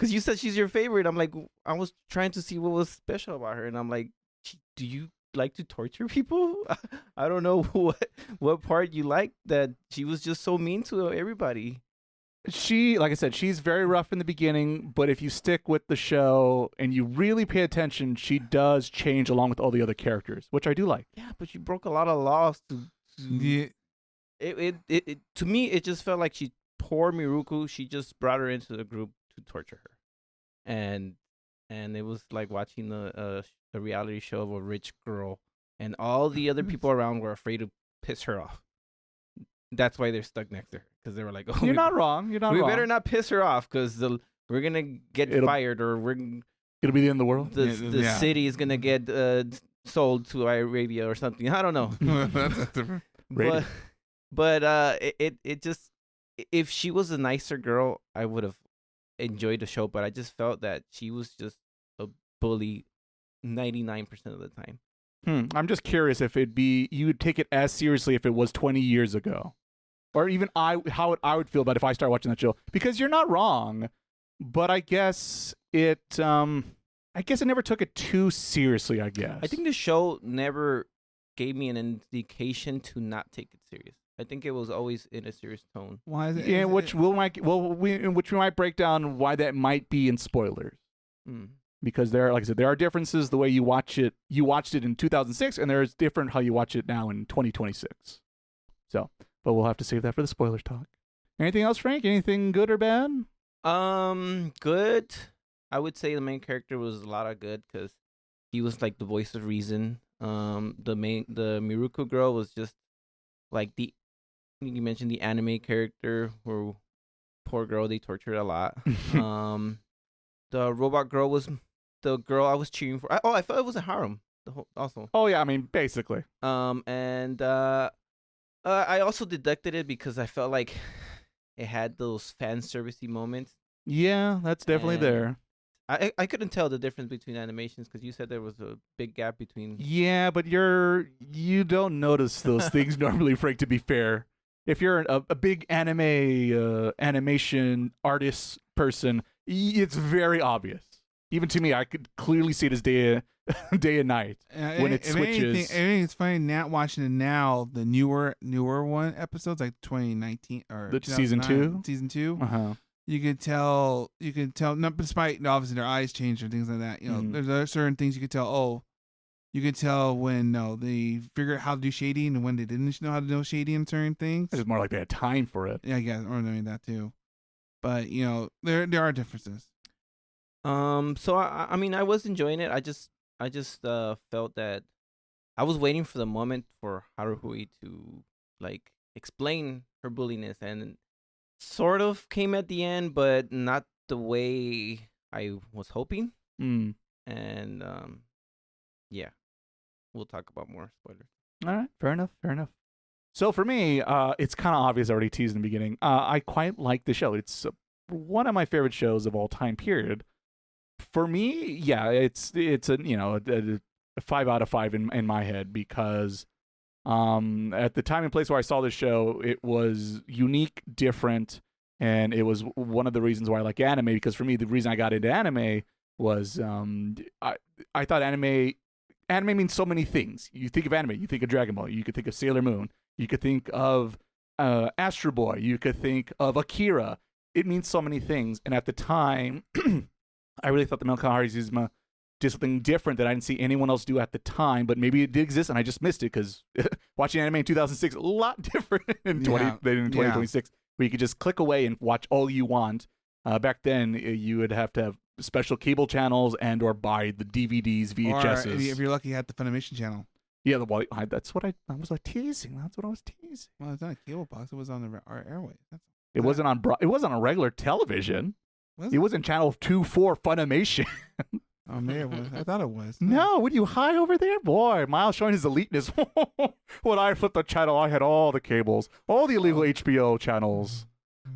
you said she's your favorite. I'm like, I was trying to see what was special about her, and I'm like, do you like to torture people? I don't know what part you like that she was just so mean to everybody. Like I said, she's very rough in the beginning, but if you stick with the show and you really pay attention, she does change along with all the other characters, which I do like. Yeah, but she broke a lot of laws Yeah. It to me it just felt like poor Miruku, she just brought her into the group to torture her. And it was like watching a reality show of a rich girl, and all the other people around were afraid to piss her off. That's why they're stuck next to her, because they were like, "Oh, you're not wrong. We better not piss her off, because we're gonna get fired, or it'll be the end of the world. The city is gonna get sold to Arabia or something. I don't know." That's different. But it just, if she was a nicer girl, I would have enjoyed the show. But I just felt that she was just a bully 99% of the time. I'm just curious if you would take it as seriously if it was 20 years ago, or even how I would feel about if I started watching that show. Because you're not wrong, but I guess it never took it too seriously. I guess I think the show never gave me an indication to not take it serious. I think it was always in a serious tone. Why is it? Yeah, which we might break down why that might be in spoilers. Because like I said, there are differences the way you watch it. You watched it in 2006, and there's different how you watch it now in 2026. So, but we'll have to save that for the spoilers talk. Anything else, Frank? Anything good or bad? Good. I would say the main character was a lot of good because he was like the voice of reason. The Miruko girl was just like you mentioned the anime character, where poor girl, they tortured a lot. The robot girl was the girl I was cheering for. I thought it was a harem also. Oh yeah, I mean basically. And I also deducted it because I felt like it had those fan servicey moments. Yeah, that's definitely there. I couldn't tell the difference between animations because you said there was a big gap between. Yeah, but you don't notice those things normally, Frank. To be fair, if you're a big animation artist person, it's very obvious. Even to me, I could clearly see it as day and night when it switches. I think it's funny now watching it now. The newer one episodes like 2019 or the season 2. Season 2. Uh-huh. You can tell. Not despite obviously their eyes change and things like that. You know, there's certain things you can tell. Oh, you can tell when they figured out how to do shading and when they didn't know how to do shading in certain things. It's more like they had time for it. Yeah, I guess, or doing that too. But there are differences. So I mean, I was enjoying it. I just felt that I was waiting for the moment for Haruhi to like explain her bulliness, and sort of came at the end, but not the way I was hoping. Mm. And yeah, we'll talk about more spoilers. All right, fair enough. So for me, it's kind of obvious. I already teased in the beginning. I quite like the show. It's one of my favorite shows of all time. Period. For me, yeah, it's a 5 out of 5 in my head because at the time and place where I saw this show, it was unique, different, and it was one of the reasons why I like anime. Because for me, the reason I got into anime was I thought anime means so many things. You think of anime, you think of Dragon Ball, you could think of Sailor Moon, you could think of Astro Boy, you could think of Akira. It means so many things. And at the time, I really thought the Melancholy Haruhi Suzumiya did something different that I didn't see anyone else do at the time, but maybe it did exist and I just missed it because watching anime in 2006, a lot different in 2026, where you could just click away and watch all you want. Back then, you would have to have special cable channels and or buy the DVDs, VHSs. Or if you're lucky, you had the Funimation channel. Yeah, that's what I was like teasing. That's what I was teasing. Well, it's not a cable box. It was on the our airways. It wasn't on regular television. Was it wasn't channel 2-4 Funimation. Oh, maybe it was. I thought it was. No, what are you high over there? Boy, Miles showing his eliteness. When I flipped the channel, I had all the cables, all the illegal HBO channels.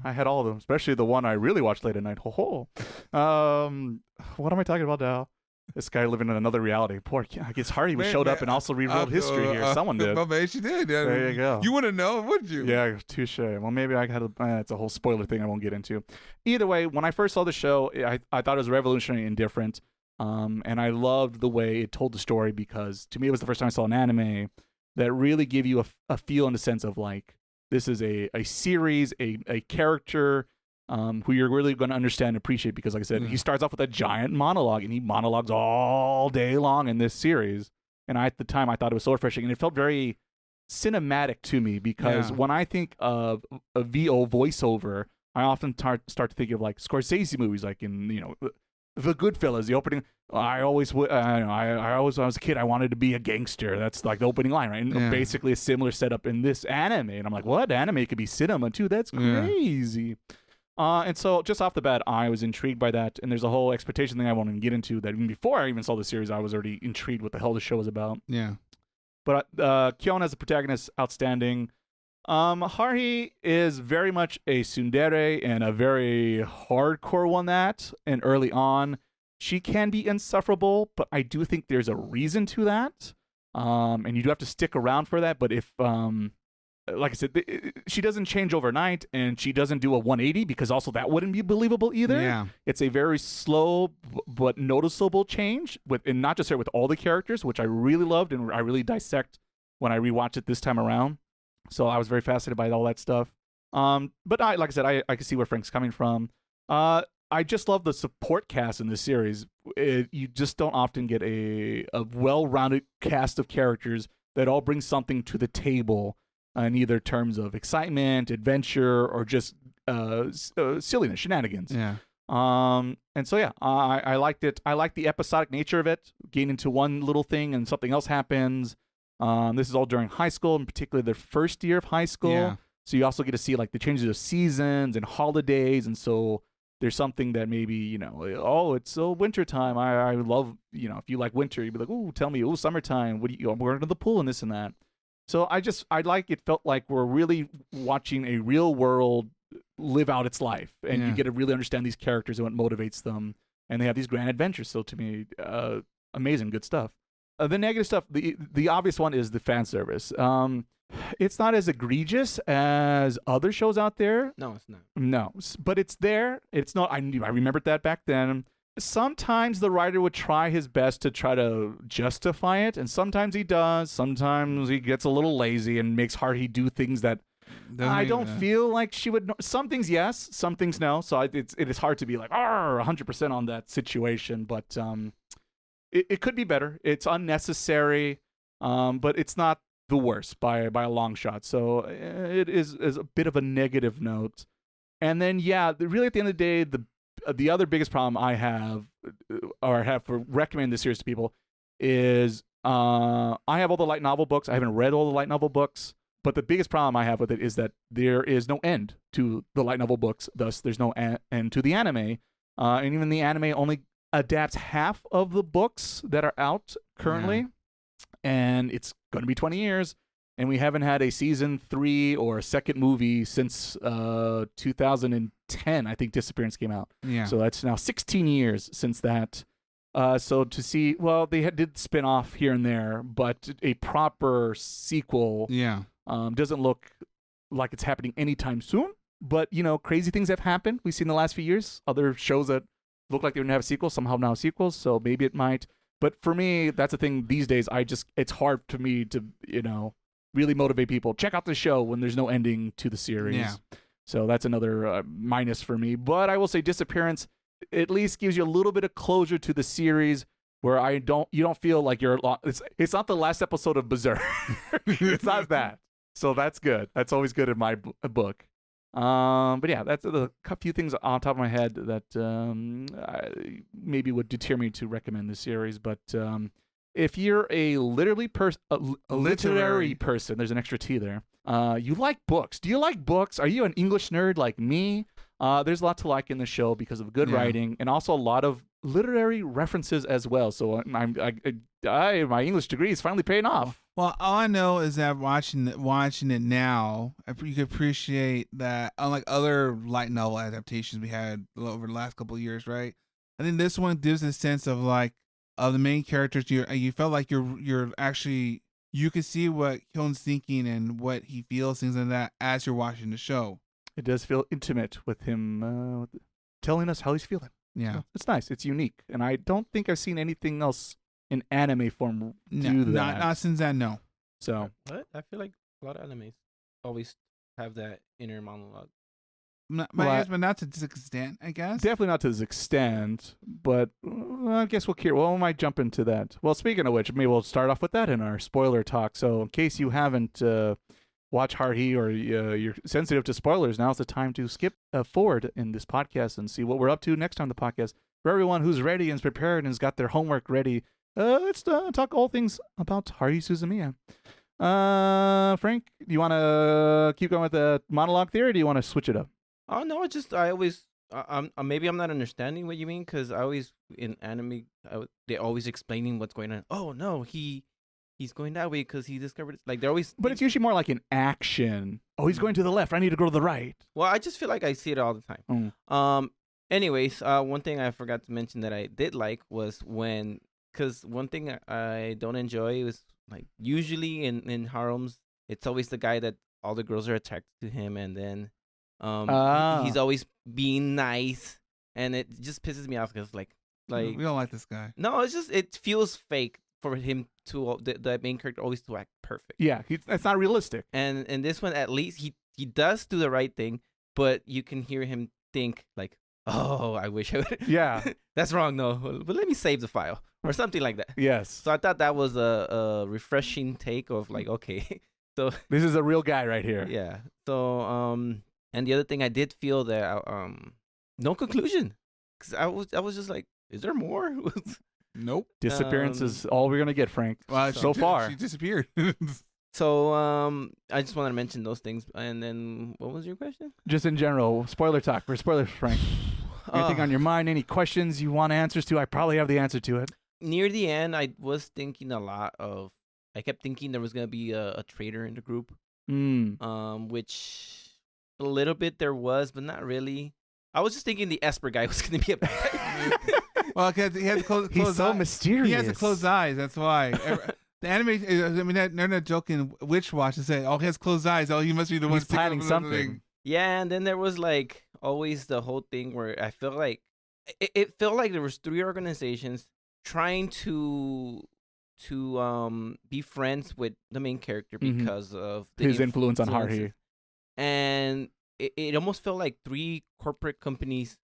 I had all of them, especially the one I really watched late at night. What am I talking about now? This guy living in another reality. Poor, I guess Hardy showed up and also rewrote history here. Someone did. Well, maybe she did. Yeah. There you go. You wouldn't know, would you? Yeah, touche. Well, maybe I had it's a whole spoiler thing I won't get into. Either way, when I first saw the show, I thought it was revolutionary and different. And I loved the way it told the story because to me, it was the first time I saw an anime that really gave you a feel in the sense of like, this is a series, a character who you're really going to understand and appreciate because, like I said, he starts off with a giant monologue, and he monologues all day long in this series. And at the time, I thought it was so refreshing, and it felt very cinematic to me because when I think of a VO voiceover, I often start to think of like Scorsese movies, like in The Goodfellas, the opening. I always when I was a kid, I wanted to be a gangster. That's like the opening line, right? And basically a similar setup in this anime. And I'm like, what? Anime could be cinema too? That's crazy. And so just off the bat, I was intrigued by that. And there's a whole expectation thing I want to get into that even before I even saw the series, I was already intrigued what the hell the show was about. Yeah. But Kyon as the protagonist, outstanding. Haruhi is very much a tsundere and a very hardcore one and early on, she can be insufferable, but I do think there's a reason to that. And you do have to stick around for that. But if, like I said, she doesn't change overnight and she doesn't do a 180 because also that wouldn't be believable either. Yeah. It's a very slow but noticeable change and not just her, with all the characters, which I really loved and I really dissect when I rewatched it this time around. So I was very fascinated by all that stuff. But like I said, I can see where Frank's coming from. I just love the support cast in this series. You just don't often get a well-rounded cast of characters that all bring something to the table in either terms of excitement, adventure, or just silliness, shenanigans. Yeah. And so, yeah, I liked it. I like the episodic nature of it. Getting into one little thing and something else happens. This is all during high school, in particular the first year of high school. Yeah. So you also get to see like the changes of seasons and holidays. And so there's something that maybe, it's winter time. I love, if you like winter, you'd be like, oh, tell me, summertime. What do you, I'm going to the pool and this and that. So it felt like we're really watching a real world live out its life. And you get to really understand these characters and what motivates them. And they have these grand adventures. So to me, amazing, good stuff. The negative stuff, the obvious one is the fan service. It's not as egregious as other shows out there. No, it's not. No, but it's there. It's not. I remembered that back then. Sometimes the writer would try his best to try to justify it, and sometimes he does. Sometimes he gets a little lazy and makes Haruhi do things that I don't feel like she would. Some things yes, some things no. So it is hard to be like 100% on that situation, but it could be better. It's unnecessary, but it's not the worst by a long shot. So it is a bit of a negative note. And then really at the end of the day, the other biggest problem I have for recommending this series to people is I have all the light novel books. I haven't read all the light novel books. But the biggest problem I have with it is that there is no end to the light novel books. Thus, there's no end to the anime. And even the anime only adapts half of the books that are out currently. Yeah. And it's going to be 20 years. And we haven't had a season 3 or a second movie since 2010. I think Disappearance came out. Yeah. So that's now 16 years since that. So to see, well, they did spin off here and there, but a proper sequel Yeah. doesn't look like it's happening anytime soon. But, crazy things have happened. We've seen the last few years. Other shows that look like they're going to have a sequel somehow now sequels. So maybe it might. But for me, that's the thing these days. It's hard for me to, really motivate people. Check out the show when there's no ending to the series. Yeah. So that's another minus for me. But I will say Disappearance at least gives you a little bit of closure to the series where you don't feel like you're it's not the last episode of Berserk. It's not that. So that's good. That's always good in my book. But yeah, that's a few things on top of my head that maybe would deter me to recommend the series. But if you're a literary person, there's an extra T there. You like books. Do you like books? Are you an English nerd like me? There's a lot to like in the show because of good writing and also a lot of literary references as well. So my English degree is finally paying off. Well, all I know is that watching it now, you can appreciate that unlike other light novel adaptations we had over the last couple of years, right? I think this one gives a sense of of the main characters. You felt like you're actually, you can see what Hyun's thinking and what he feels, things like that, as you're watching the show. It does feel intimate with him telling us how he's feeling. Yeah. So it's nice. It's unique. And I don't think I've seen anything else in anime form do that. Not since then, no. So What? I feel like a lot of animes always have that inner monologue. But not to this extent, I guess. definitely not to this extent, but I guess we might jump into that. Well, speaking of which, maybe we'll start off with that in our spoiler talk. So in case you haven't watched Haruhi or you're sensitive to spoilers, now's the time to skip forward in this podcast and see what we're up to next time on the podcast. For everyone who's ready and is prepared and has got their homework ready, let's talk all things about Haruhi Suzumiya. Frank, do you want to keep going with the monologue theory, or do you want to switch it up? Oh no, maybe I'm not understanding what you mean, because I always in anime they're always explaining what's going on. Oh no, he's going that way because he discovered it. Like they're always. But it's usually more like an action. Oh, he's going to the left. I need to go to the right. Well, I just feel like I see it all the time. Anyways, one thing I forgot to mention that I did like was because one thing I don't enjoy was like usually in harems, it's always the guy that all the girls are attracted to him, and then he's always being nice, and it just pisses me off because like we don't like this guy. No, it's just it feels fake for him to the main character always to act perfect. Yeah, it's not realistic. And in this one, at least he does do the right thing, but you can hear him think like, oh, I wish I would. Yeah. That's wrong, though. But let me save the file or something like that. Yes. So I thought that was a refreshing take of like, okay, so this is a real guy right here. Yeah. So and the other thing I did feel that no conclusion, because I was just like, is there more? Nope. Disappearance is all we're gonna get, Frank. Well, so far she disappeared. So I just wanted to mention those things, and then what was your question? Just in general, spoiler talk for spoilers, Frank. Anything on your mind? Any questions you want answers to? I probably have the answer to it. Near the end, I was thinking a lot of. I kept thinking there was gonna be a traitor in the group. Which a little bit there was, but not really. I was just thinking the Esper guy was gonna be a bad guy. Well, because he has to close. He's so mysterious. He has to close eyes. That's why. The anime. I mean, they're not joking. Witch Watch and say, "Oh, he has closed eyes. Oh, he must be the one planning something." Yeah, and then there was like always the whole thing where I felt like it felt like there was 3 organizations trying to be friends with the main character because of his influence on Haruhi, and it almost felt like 3 corporate companies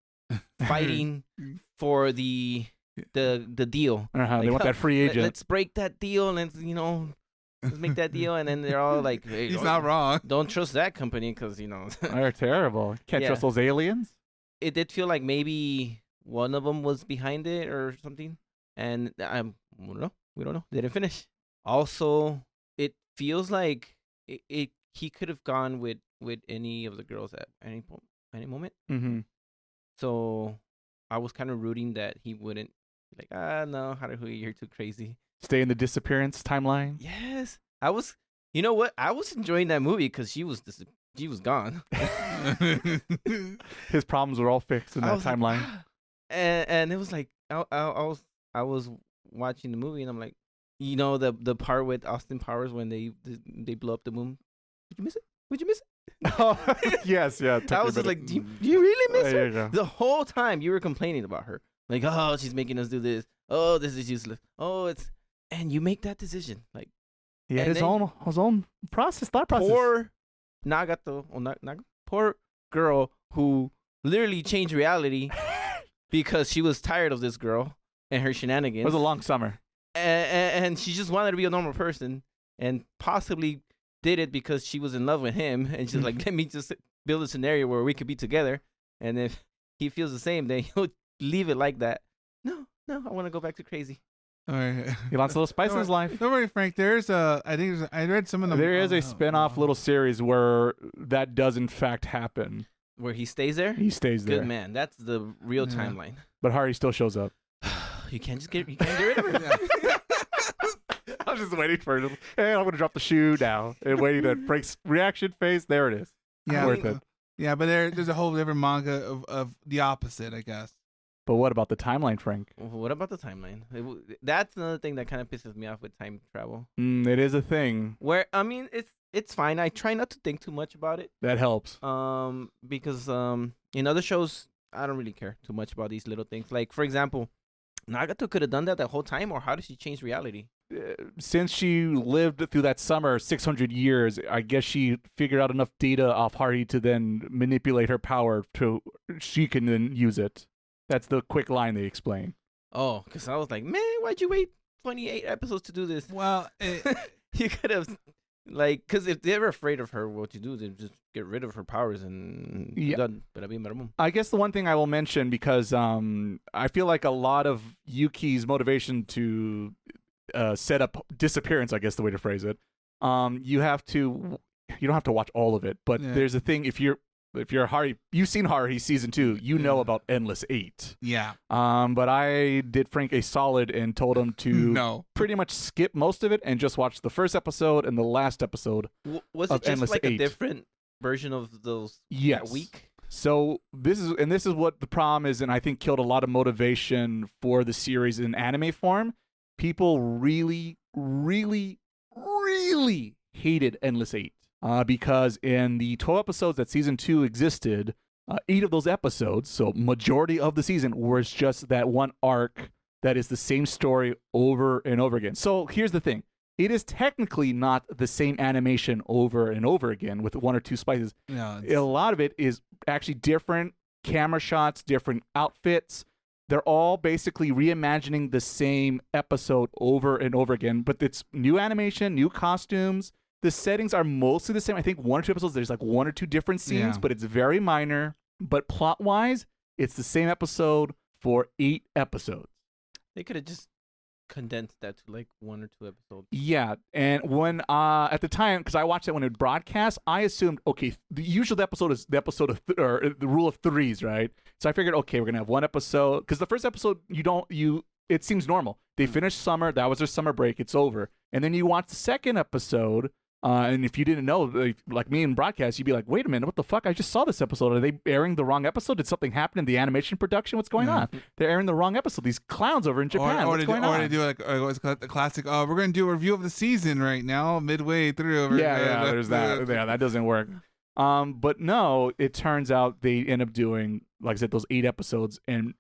fighting for the deal. Like, they want that free agent. Let's break that deal, and let's make that deal. And then they're all like, hey, he's not wrong. Don't trust that company because they're terrible. Can't trust those aliens. It did feel like maybe one of them was behind it or something, and we don't know. They didn't finish. Also, it feels like it he could have gone with any of the girls at any moment. Mm-hmm. So I was kind of rooting that he wouldn't be like, no, Haruhi, you're too crazy. Stay in the Disappearance timeline. Yes, I was. You know what? I was enjoying that movie because she was gone. His problems were all fixed in that timeline. Like, and it was like I was watching the movie and I'm like, you know, the part with Austin Powers when they blow up the moon. Did you miss it? Would you miss it? Oh, yes, yeah. I was just like, do you really miss her? Yeah. The whole time you were complaining about her, like, oh, she's making us do this. Oh, this is useless. Oh, and you make that decision, like. He had his own thought process. Poor Nagato, poor girl who literally changed reality because she was tired of this girl and her shenanigans. It was a long summer. And she just wanted to be a normal person and possibly did it because she was in love with him. And she's like, let me just build a scenario where we could be together. And if he feels the same, then he'll leave it like that. No, I want to go back to crazy. All right. He wants a little spice in his life. Don't worry, Frank. I read some of them. There is a spin-off little series where that does in fact happen. Where he stays there? He stays there. Good man. That's the real timeline. But Haruhi still shows up. You can't get rid of her. I was just waiting for it. Hey, I'm going to drop the shoe now. And waiting at Frank's reaction phase. There it is. Yeah, worth it. Yeah, but there's a whole different manga of the opposite, I guess. But what about the timeline, Frank? What about the timeline? That's another thing that kind of pisses me off with time travel. It is a thing. Where, I mean, it's fine. I try not to think too much about it. That helps. Because in other shows, I don't really care too much about these little things. Like, for example, Nagato could have done that the whole time, or how did she change reality? Since she lived through that summer 600 years, I guess she figured out enough data off Haruhi to then manipulate her power to she can then use it. That's the quick line they explain. Oh, because I was like, man, why'd you wait 28 episodes to do this? Well, you could have, like, because if they're afraid of her, what you do, then just get rid of her powers and done. I guess the one thing I will mention, because I feel like a lot of Yuki's motivation to set up Disappearance, I guess the way to phrase it, you don't have to watch all of it, but there's a thing, if you're Haruhi, you've seen Haruhi season 2, you know about Endless 8. Yeah. But I did Frank a solid and told him to pretty much skip most of it and just watch the first episode and the last episode. Was it just Endless like 8. a different version of those that week? So this is what the problem is, and I think killed a lot of motivation for the series in anime form. People really, really, really hated Endless 8. Because in the 12 episodes that season 2 existed, 8 of those episodes, so majority of the season, was just that one arc that is the same story over and over again. So here's the thing. It is technically not the same animation over and over again with one or two spices. No, a lot of it is actually different camera shots, different outfits. They're all basically reimagining the same episode over and over again, but it's new animation, new costumes. The settings are mostly the same. I think 1 or 2 episodes, there's like 1 or 2 different scenes, but it's very minor. But plot-wise, it's the same episode for 8 episodes. They could have just condensed that to like 1 or 2 episodes. Yeah, and when at the time, because I watched it when it broadcast, I assumed, okay, the usual episode is the episode of or the rule of threes, right? So I figured, okay, we're gonna have 1 episode, because the first episode it seems normal. They finished summer, that was their summer break, it's over, and then you watch the second episode. And if you didn't know, like me in broadcast, you'd be like, wait a minute, what the fuck? I just saw this episode. Are they airing the wrong episode? Did something happen in the animation production? What's going on? They're airing the wrong episode. These clowns over in Japan. What's going on? Or they do like what's called the classic, we're going to do a review of the season right now, midway through. There's that. Yeah, that doesn't work. But no, it turns out they end up doing, like I said, those 8 episodes. And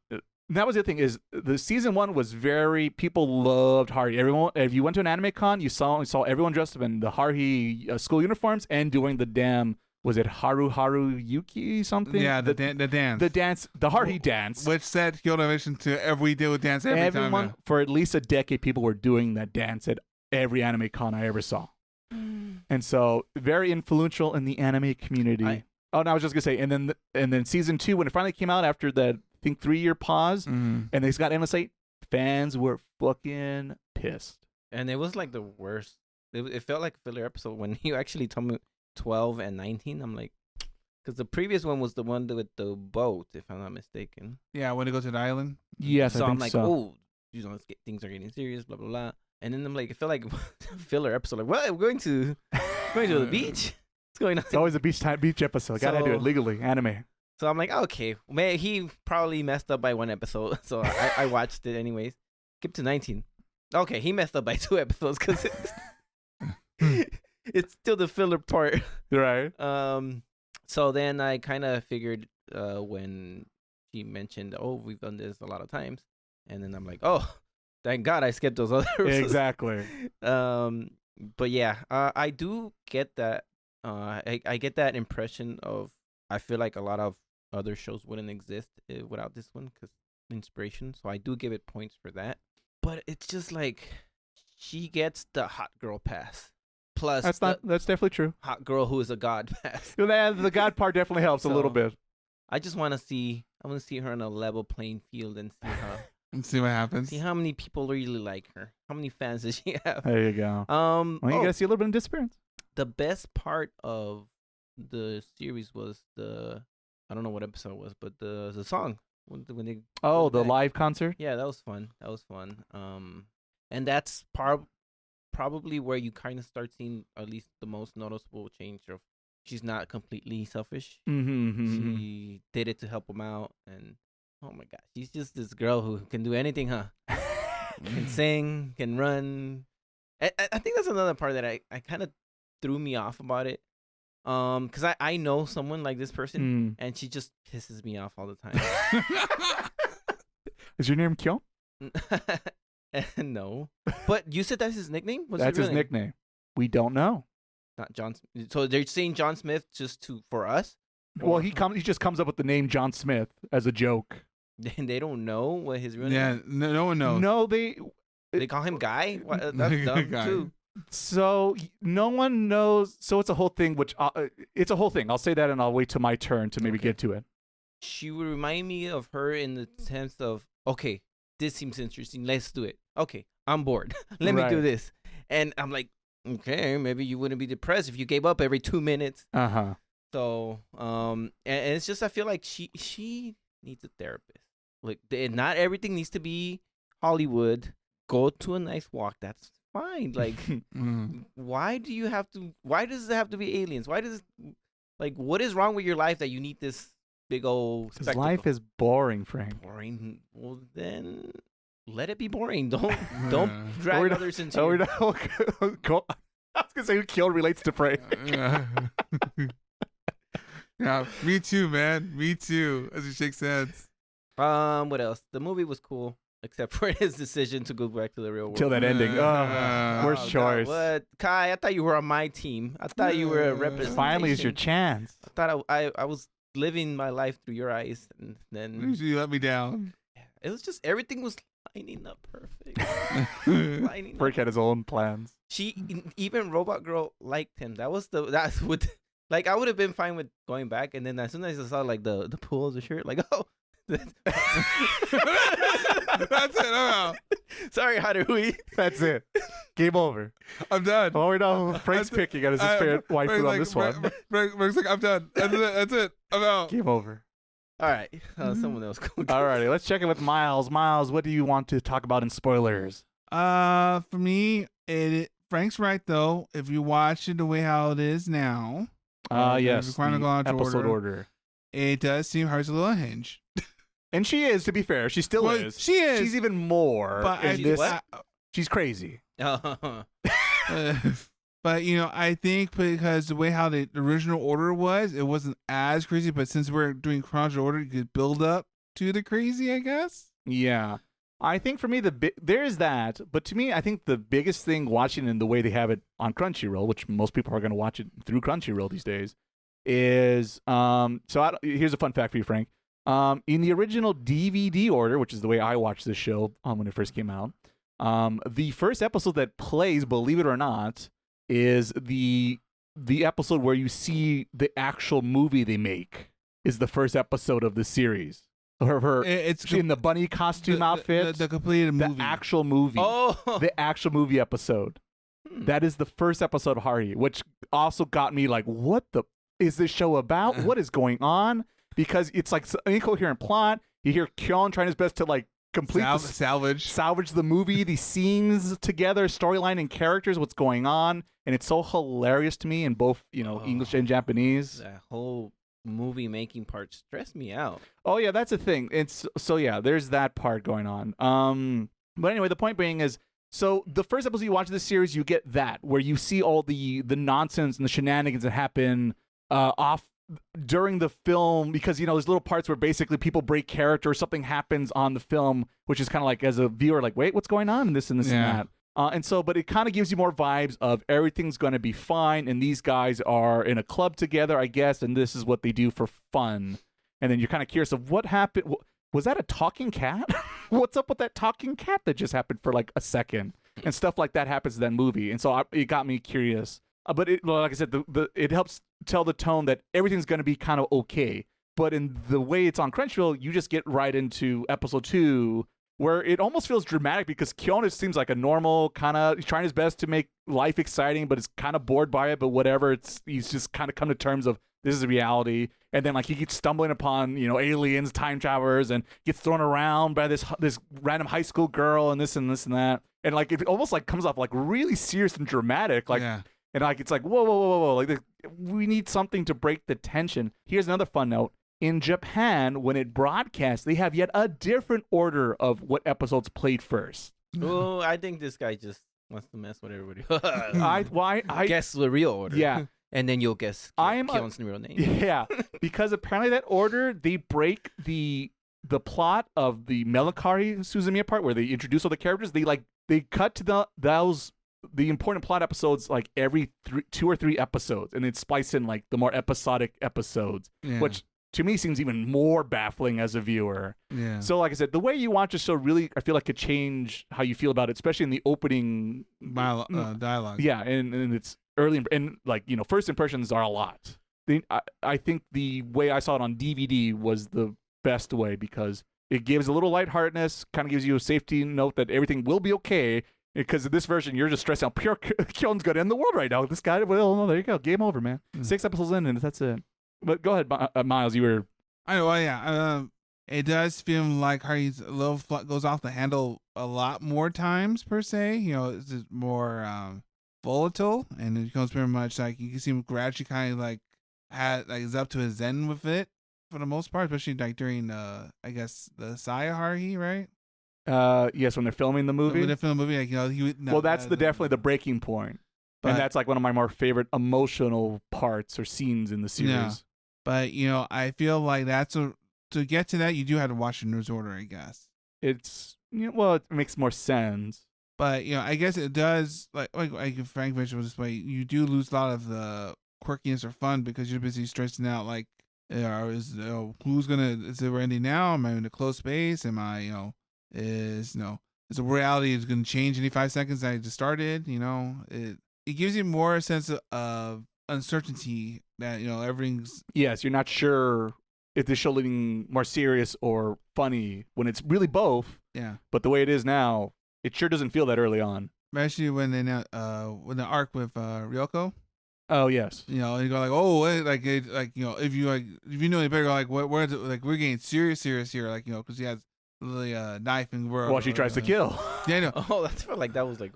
that was the thing, is the season 1 was people loved Haruhi. Everyone, if you went to an anime con, you saw everyone dressed up in the Haruhi school uniforms and doing the damn, was it Haru Yuki something? Yeah, the dance. The Haruhi dance. Which set motivation to every day with dance everyone, time. For at least a decade, people were doing that dance at every anime con I ever saw. And so, very influential in the anime community. I was just going to say, and then season 2, when it finally came out after that, I think 3-year pause, and they got Endless 8, fans were fucking pissed. And it was like the worst. It felt like a filler episode when you actually told 12 and 19. I'm like, because the previous one was the one with the boat, if I'm not mistaken. Yeah, when they go to the island. Yes, So I think I'm like, so. oh, things are getting serious, blah blah blah. And then I'm like, I feel like filler episode. Like, what? We're going to the beach. What's going on? It's always a beach episode. Gotta do it legally. Anime. So I'm like, okay, man, he probably messed up by one episode, so I watched it anyways. Skip to 19. Okay, he messed up by 2 episodes because it's still the filler part. Right. So then I kind of figured when she mentioned, oh, we've done this a lot of times, and then I'm like, oh, thank God I skipped those other episodes. Exactly. But yeah, I do get that. I get that impression of. I feel like a lot of other shows wouldn't exist without this one because inspiration. So I do give it points for that. But it's just like she gets the hot girl pass. Plus, that's definitely true. Hot girl who is a god pass. The god part definitely helps a little bit. I just want to see. I want to see her on a level playing field and see how. And see what happens. See how many people really like her. How many fans does she have? There you go. Well, you gotta see a little bit of Disappearance. The best part of the series was I don't know what episode it was, but the song when they the live concert. Yeah, that was fun. And that's probably where you kind of start seeing at least the most noticeable change of she's not completely selfish. She did it to help him out, and oh my god, she's just this girl who can do anything, huh? Can sing, can run. I think that's another part that I kind of threw me off about it. Because I know someone like this person, and she just pisses me off all the time. Is your name Kyo? No, but you said that's his nickname. That's his nickname. We don't know. Not John. So they're saying John Smith just for us. Well, he just comes up with the name John Smith as a joke. And they don't know what his real name. Yeah, no one knows. No, they call him Guy. That's dumb too. So no one knows. So it's a whole thing. It's a whole thing. I'll say that, and I'll wait till my turn to maybe get to it. She would remind me of her in the sense of, okay, this seems interesting. Let's do it. Okay, I'm bored. Let me do this. And I'm like, okay, maybe you wouldn't be depressed if you gave up every 2 minutes. So, and it's just I feel like she needs a therapist. Like, not everything needs to be Hollywood. Go to a nice walk. That's fine. Like, why does it have to be aliens? What is wrong with your life that you need this big old spectacle? Life is boring, Frank. Boring. Well, then let it be boring. Don't drag others into it. I was gonna say who killed relates to Frank. Yeah, me too, man. Me too. As he shakes hands. What else? The movie was cool. Except for his decision to go back to the real world. Till that ending. Worst choice. What? Kai, I thought you were on my team. I thought you were a representation. Finally, it's your chance. I thought I was living my life through your eyes. And then you let me down. It was just, everything was lining up perfect. Frank had his own plans. Even Robot Girl liked him. That's what, like, I would have been fine with going back. And then as soon as I saw, like, the pull of the shirt, like, oh. That's it. I'm out. Sorry, Haruhi. That's it. Game over. I'm done. Oh, no. Frank's picking at his favorite waifu on this one. Frank's like, I'm done. That's it. I'm out. Game over. All right. Someone else. All righty. Let's check in with Miles. Miles, what do you want to talk about in spoilers? For me, Frank's right though. If you watch it the way how it is now, yes, the episode order. It does seem hers a little unhinged. And she is, to be fair. She still is. She is. She's even more. But she's crazy. But, I think because the way how the original order was, it wasn't as crazy. But since we're doing chronological order, you could build up to the crazy, I guess. Yeah. I think for me, there is that. But to me, I think the biggest thing watching in the way they have it on Crunchyroll, which most people are going to watch it through Crunchyroll these days, is here's a fun fact for you, Frank. In the original DVD order, which is the way I watched this show when it first came out, the first episode that plays, believe it or not, is the episode where you see the actual movie they make. Is the first episode of the series. It's in the bunny costume outfit. The completed movie. The actual movie. Oh, the actual movie episode. That is the first episode of Haruhi, which also got me like, what the is this show about? What is going on? Because it's like an incoherent plot. You hear Kyon trying his best to like complete salvage the movie, these scenes together, storyline and characters, what's going on, and it's so hilarious to me in both English and Japanese. That whole movie making part stressed me out. Oh yeah, that's the thing. It's so yeah, there's that part going on. But anyway, the point being is, so the first episode you watch of this series, you get that where you see all the nonsense and the shenanigans that happen off during the film, because there's little parts where basically people break character or something happens on the film, which is kind of like, as a viewer, like, wait, what's going on, and this and this and that. And so, but it kind of gives you more vibes of everything's going to be fine, and these guys are in a club together, I guess, and this is what they do for fun. And then you're kind of curious of what happened. Was that a talking cat? What's up with that talking cat that just happened for like a second? And stuff like that happens in that movie. And so it got me curious. But like I said, it helps tell the tone that everything's going to be kind of okay. But in the way it's on Crunchyroll, you just get right into episode 2, where it almost feels dramatic because Kyon seems like a normal kind of, he's trying his best to make life exciting, but is kind of bored by it. But whatever, he's just kind of come to terms of this is reality. And then like he keeps stumbling upon aliens, time travelers, and gets thrown around by this random high school girl and this and this and that. And like it almost like comes off like really serious and dramatic, like. Yeah. And like it's like whoa, like we need something to break the tension. Here's another fun note: in Japan, when it broadcasts, they have yet a different order of what episodes played first. Oh, I think this guy just wants to mess with everybody. I guess the real order. Yeah, and then you'll guess Kyon's real name. Yeah, because apparently that order they break the plot of the Melancholy Suzumiya part where they introduce all the characters. They cut to the important plot episodes like every 2 or 3 episodes, and then splice in like the more episodic episodes, which to me seems even more baffling as a viewer. Yeah. So like I said, the way you watch a show really, I feel like, could change how you feel about it, especially in the opening dialogue. Yeah, and it's early and like first impressions are a lot. I think the way I saw it on DVD was the best way because it gives a little lightheartedness, kind of gives you a safety note that everything will be okay. Because in this version, you're just stressed out. Pure Kyon's going to end the world right now. This guy, well, no, there you go. Game over, man. 6 episodes in, and that's it. But go ahead, Miles. You were... I know, yeah. It does feel like Haruhi's love goes off the handle a lot more times, per se. It's just more volatile, and it becomes pretty much like you can see him gradually kind of like is up to his zen with it for the most part, especially like during, I guess, the Saya Haruhi, right? Yes, when they're filming the movie. When they're filming the movie, like, that's definitely the breaking point. And that's like one of my more favorite emotional parts or scenes in the series. Yeah. But I feel like to get to that, you do have to watch in reverse order, I guess. It's it makes more sense. But I guess it does like Frank mentioned this way, you do lose a lot of the quirkiness or fun because you're busy stressing out like, is it ending now? Am I in a close space? Am I is the reality is going to change any 5 seconds that I just started. It gives you more sense of uncertainty that everything's you're not sure if the show leading more serious or funny when it's really both. Yeah, but the way it is now, it sure doesn't feel that early on, especially when when the arc with Ryoko. Oh yes, you go like, oh, like if you know, you better go like, where is it? Like we're getting serious here, like because he has the knife and she tries to kill. Yeah, I know. Oh, that's like that was like.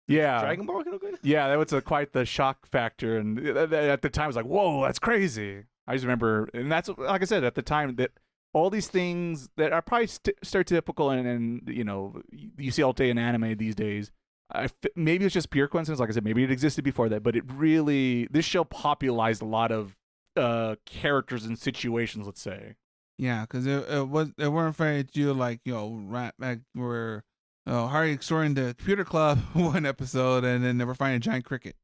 Yeah, Dragon Ball. Yeah, that was quite the shock factor, and at the time I was like, "Whoa, that's crazy." I just remember, and that's like I said at the time that all these things that are probably stereotypical, and you see all day in anime these days. Maybe it's just pure coincidence. Like I said, maybe it existed before that, but this show popularized a lot of characters and situations. Let's say. Yeah, because they weren't afraid to do like where. Haruhi exploring the computer club one episode, and then never find a giant cricket.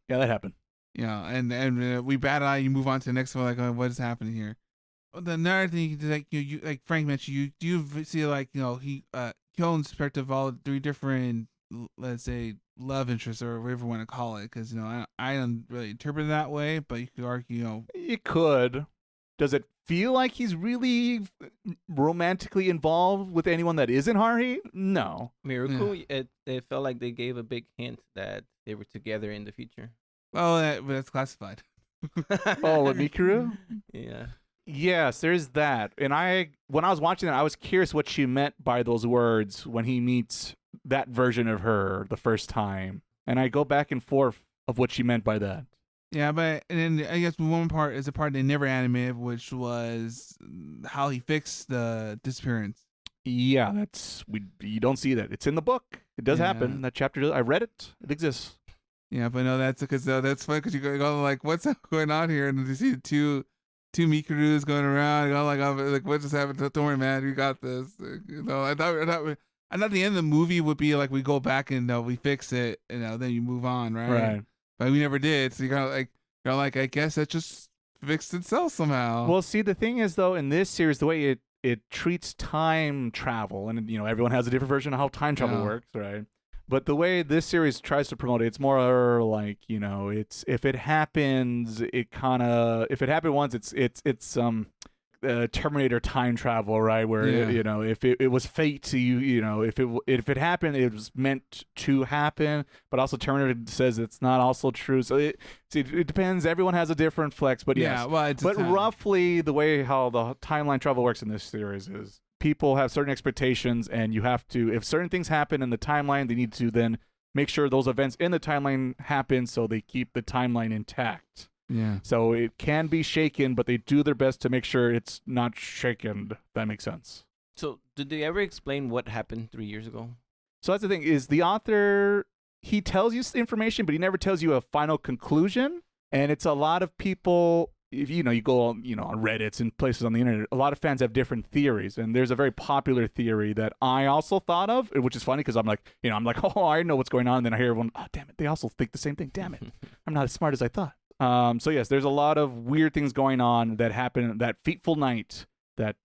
Yeah, that happened. And we bat eye. You move on to the next one. Like, what is happening here? Another thing, like you like Frank mentioned, you do see like Kyon's perspective of all 3 different, let's say, love interests or whatever you want to call it. Because I don't really interpret it that way, but you could argue, you could. Does it feel like he's really romantically involved with anyone that isn't Haruhi. No. Miruku, it felt like they gave a big hint that they were together in the future. Oh, but it's classified. Oh, with Mikuru? Yeah. Yes, there's that. And when I was watching that, I was curious what she meant by those words when he meets that version of her the first time. And I go back and forth of what she meant by that. Yeah, but and then I guess one part is a part they never animated, which was how he fixed the disappearance. Yeah, you don't see that. It's in the book. It does happen. That chapter, I read it. It exists. Yeah, but no, that's because that's funny because you go like, what's going on here? And you see two Mikurus going around. You go like, what just happened? Don't worry, man, we got this. You know, I thought the end of the movie would be like we go back and we fix it, and then you move on, right? Right. But we never did. So you're like, I guess that just fixed itself somehow. Well, see, the thing is though, in this series, the way it treats time travel, and everyone has a different version of how time travel works, right? But the way this series tries to promote it, it's more like, it's if it happens, if it happened once, it's Terminator time travel, right? Where if it was fate to if it happened, it was meant to happen. But also Terminator says it's not also true. So it depends. Everyone has a different flex, but yes. Yeah, well, but roughly the way how the timeline travel works in this series is people have certain expectations, and you have to, if certain things happen in the timeline, they need to then make sure those events in the timeline happen so they keep the timeline intact. Yeah. So it can be shaken, but they do their best to make sure it's not shaken. If that makes sense. So did they ever explain what happened 3 years ago? So that's the thing, is the author, he tells you information, but he never tells you a final conclusion. And it's a lot of people, if you go on, on Reddits and places on the internet, a lot of fans have different theories. And there's a very popular theory that I also thought of, which is funny because I'm like, oh, I know what's going on. And then I hear everyone, oh, damn it, they also think the same thing. Damn it. I'm not as smart as I thought. So yes, there's a lot of weird things going on that happened that fateful night that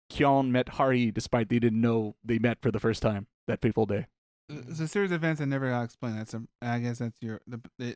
Kyon met Haruhi, despite they didn't know they met for the first time that fateful day. It's a series of events that never got explained. I guess that's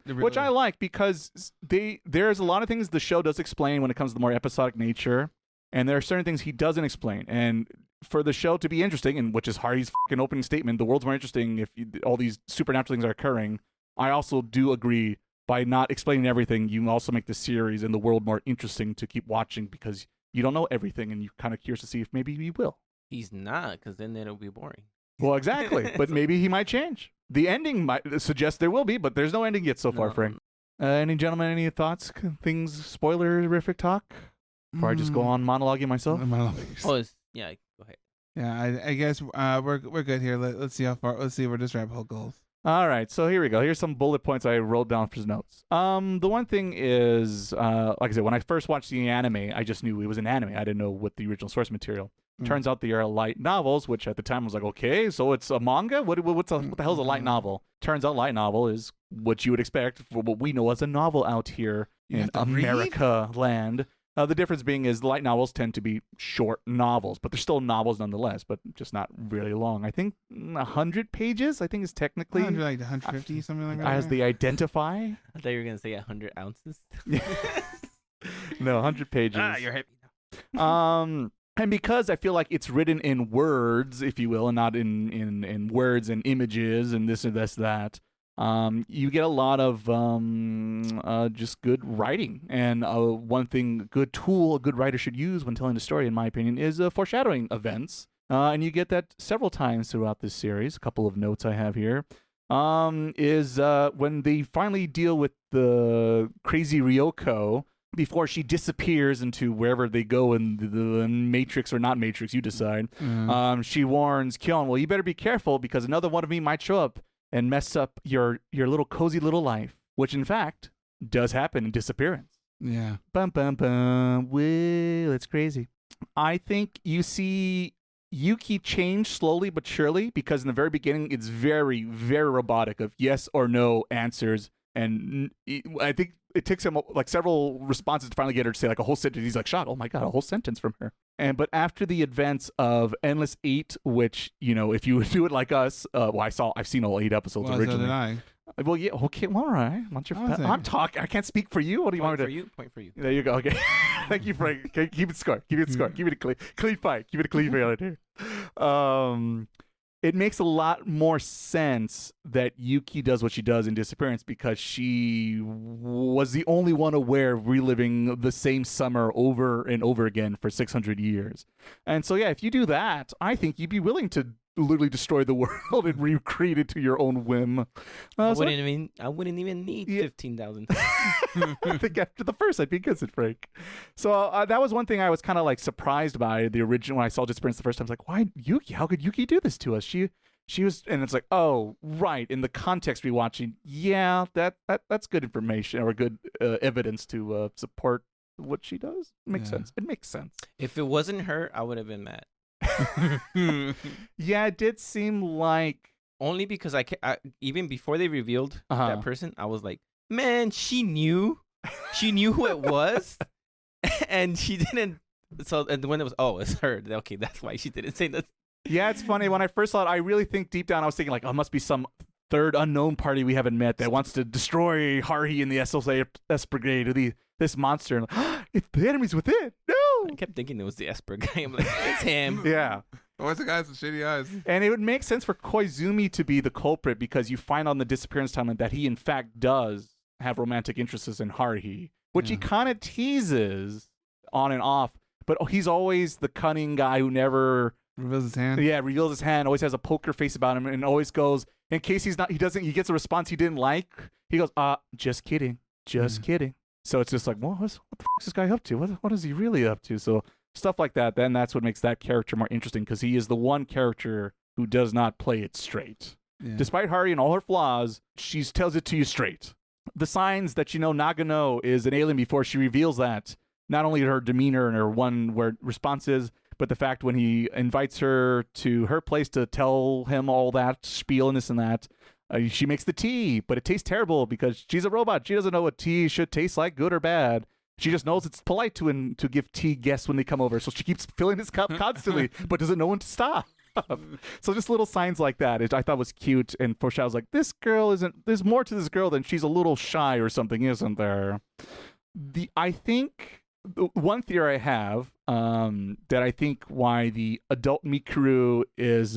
Which I like, because there's a lot of things the show does explain when it comes to the more episodic nature, and there are certain things he doesn't explain. And for the show to be interesting, and which is Haruhi's fucking opening statement, the world's more interesting if all these supernatural things are occurring. I also do agree. By not explaining everything, you also make the series and the world more interesting to keep watching, because you don't know everything and you're kind of curious to see if maybe you will. He's not, because then it'll be boring. Well, exactly. But maybe he might change. The ending might suggest there will be, but there's no ending yet so far, Frank. Any thoughts, things, spoiler-rific talk? Before I just go on monologuing myself? Go ahead. Yeah, I guess we're good here. Let's see let's see where this rabbit hole goes. All right, so here we go. Here's some bullet points I wrote down for notes. The one thing is, like I said, when I first watched the anime, I just knew it was an anime. I didn't know what the original source material. Turns out they are light novels, which at the time I was like, okay, so it's a manga? What the hell is a light novel? Turns out light novel is what you would expect for what we know as a novel out here in America land. The difference being is light novels tend to be short novels, but they're still novels nonetheless, but just not really long. I think 100 pages, I think, is technically... 150, something like that. As they identify. I thought you were going to say 100 ounces. No, 100 pages. You're happy now. And because I feel like it's written in words, if you will, and not in words and images and this and that, you get a lot of just good writing. And one thing, a good writer should use when telling a story, in my opinion, is foreshadowing events. And you get that several times throughout this series. A couple of notes I have here is when they finally deal with the crazy Ryoko before she disappears into wherever they go in the Matrix or not Matrix, you decide. She warns Kyon, well, you better be careful because another one of me might show up and mess up your little cozy little life, which in fact does happen in Disappearance. Yeah. Bum, bum, bum. Well, it's crazy. I think you see Yuki change slowly but surely, because in the very beginning, it's very, very robotic of yes or no answers. And I think it takes him like several responses to finally get her to say like a whole sentence. He's like, shocked. Oh my God, a whole sentence from her. But after the events of Endless 8, which, if you do it like us, I've seen all 8 episodes originally. So did Well, yeah. Okay. Well, all right. I'm talking. I can't speak for you. What do you want me to? Point for you. There you go. Okay. Thank you, Frank. Okay, keep it score. Keep it score. Keep it a clean fight. Keep it a clean fight here. It makes a lot more sense that Yuki does what she does in Disappearance because she was the only one aware of reliving the same summer over and over again for 600 years. And so, yeah, if you do that, I think you'd be willing to literally destroy the world and recreate it to your own whim. I wouldn't even need 15,000. I think after the first, I'd be against it, Frank. So that was one thing I was kind of like surprised by the original when I saw Disappearance the first time. I was like, why Yuki? How could Yuki do this to us? She was, and it's like, oh, right. In the context rewatching, yeah, that's good information or good evidence to support what she does. Makes sense. It makes sense. If it wasn't her, I would have been mad. Yeah, it did seem like only because I even before they revealed that person, I was like, man, she knew who it was, and she didn't. So and when it was, oh, it's her. Okay, that's why she didn't say that. Yeah, it's funny. When I first saw it, I really think deep down I was thinking like, oh, it must be some third unknown party we haven't met that wants to destroy Haruhi and the S Brigade or this monster. And like, if the enemy's within, no. I kept thinking it was the Esper guy. I'm like, it's him. Yeah. What's the guy with the shitty eyes? And it would make sense for Koizumi to be the culprit because you find on the Disappearance timeline that he in fact does have romantic interests in Haruhi, which he kind of teases on and off. But he's always the cunning guy who never reveals his hand. Yeah, reveals his hand. Always has a poker face about him, and always goes in case he gets a response he didn't like. He goes, just kidding, kidding. So it's just like, well, what the f is this guy up to? What is he really up to? So stuff like that. Then that's what makes that character more interesting because he is the one character who does not play it straight. Yeah. Despite Haruhi and all her flaws, she tells it to you straight. The signs that you know Nagano is an alien before she reveals that. Not only her demeanor and her one word responses, but the fact when he invites her to her place to tell him all that spiel and this and that. She makes the tea, but it tastes terrible because she's a robot. She doesn't know what tea should taste like, good or bad. She just knows it's polite to give tea guests when they come over. So she keeps filling his cup constantly, but doesn't know when to stop. So just little signs like that, I thought was cute and foreshadows like, this girl there's more to this girl than she's a little shy or something, isn't there? I think the one theory I have that I think why the adult Mikuru is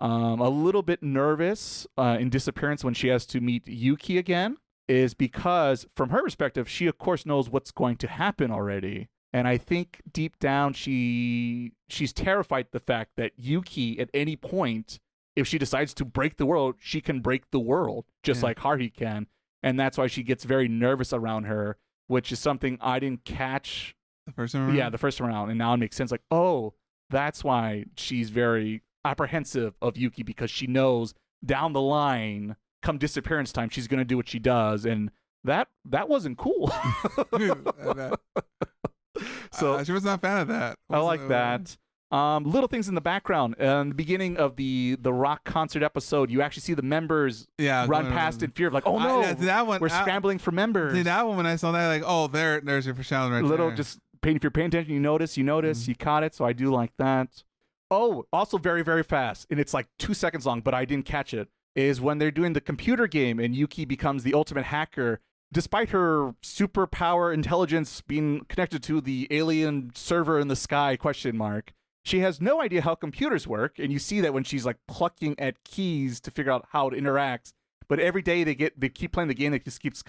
a little bit nervous in Disappearance when she has to meet Yuki again is because from her perspective, she of course knows what's going to happen already. And I think deep down she's terrified the fact that Yuki at any point, if she decides to break the world, she can break the world just like Haruhi can. And that's why she gets very nervous around her, which is something I didn't catch the first time around. Yeah, the first time around. And now it makes sense. Like, oh, that's why she's very apprehensive of Yuki because she knows down the line, come Disappearance time, she's going to do what she does. And that wasn't cool. So she was not a fan of that. I like that. Little things in the background. In the beginning of the rock concert episode, you actually see the members run past in fear of like, oh no, that one, we're scrambling for members. See, that one when I saw that, like, oh, there's your foreshadowing right little there. Just if you're paying attention, you notice, you caught it. So I do like that. Oh, also very, very fast, and it's like 2 seconds long, but I didn't catch it, is when they're doing the computer game and Yuki becomes the ultimate hacker. Despite her superpower intelligence being connected to the alien server in the sky, she has no idea how computers work, and you see that when she's like plucking at keys to figure out how it interacts. But every day they keep playing the game that just keeps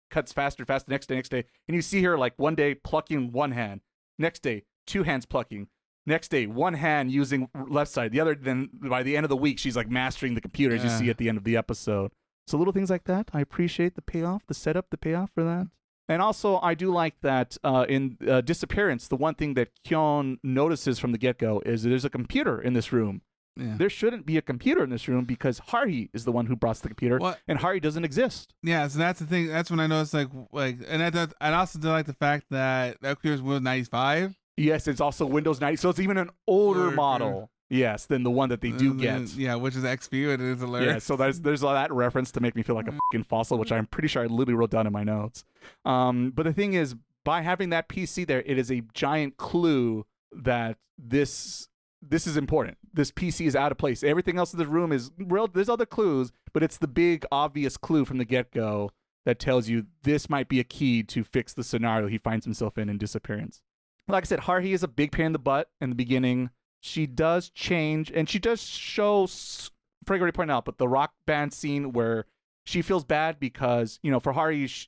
cuts faster, next day, and you see her like one day plucking one hand, next day 2 hands plucking, next day one hand using left side, the other. Then by the end of the week, she's like mastering the computer, as you see at the end of the episode. So little things like that, I appreciate the payoff, the setup, the payoff for that. And also, I do like that in Disappearance, the one thing that Kyon notices from the get-go is there's a computer in this room. Yeah. There shouldn't be a computer in this room because Haruhi is the one who brought the computer, and Haruhi doesn't exist. Yeah, so that's the thing. That's when I noticed, and I also do like the fact that computer is Windows 95. Yes, it's also Windows 90, so it's even an older model. Yes, than the one that they do get. Yeah, which is XP, and it is hilarious. Yeah, so there's all that reference to make me feel like a fucking fossil, which I'm pretty sure I literally wrote down in my notes. But the thing is, by having that PC there, it is a giant clue that this this is important. This PC is out of place. Everything else in the room is real. There's other clues, but it's the big obvious clue from the get-go that tells you this might be a key to fix the scenario he finds himself in Disappearance. Like I said, Haruhi is a big pain in the butt in the beginning. She does change, and she does show, Frank already pointed out, but the rock band scene where she feels bad because, for Haruhi,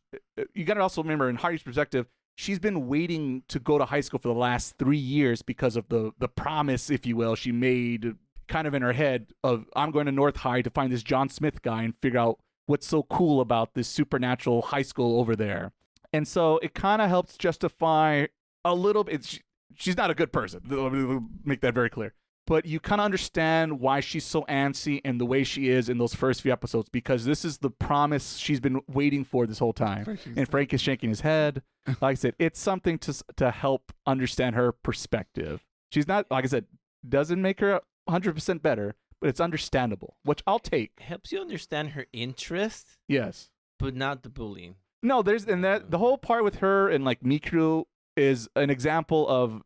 you got to also remember, in Haruhi's perspective, she's been waiting to go to high school for the last 3 years because of the promise, if you will, she made kind of in her head of, I'm going to North High to find this John Smith guy and figure out what's so cool about this supernatural high school over there. And so it kind of helps justify a little bit. She's not a good person. Let me make that very clear. But you kind of understand why she's so antsy and the way she is in those first few episodes, because this is the promise she's been waiting for this whole time. And Frank is shaking his head. Like I said, it's something to help understand her perspective. She's not, like I said, doesn't make her 100% better, but it's understandable, which I'll take. Helps you understand her interest. Yes. But not the bullying. No, the whole part with her and like Mikuru is an example of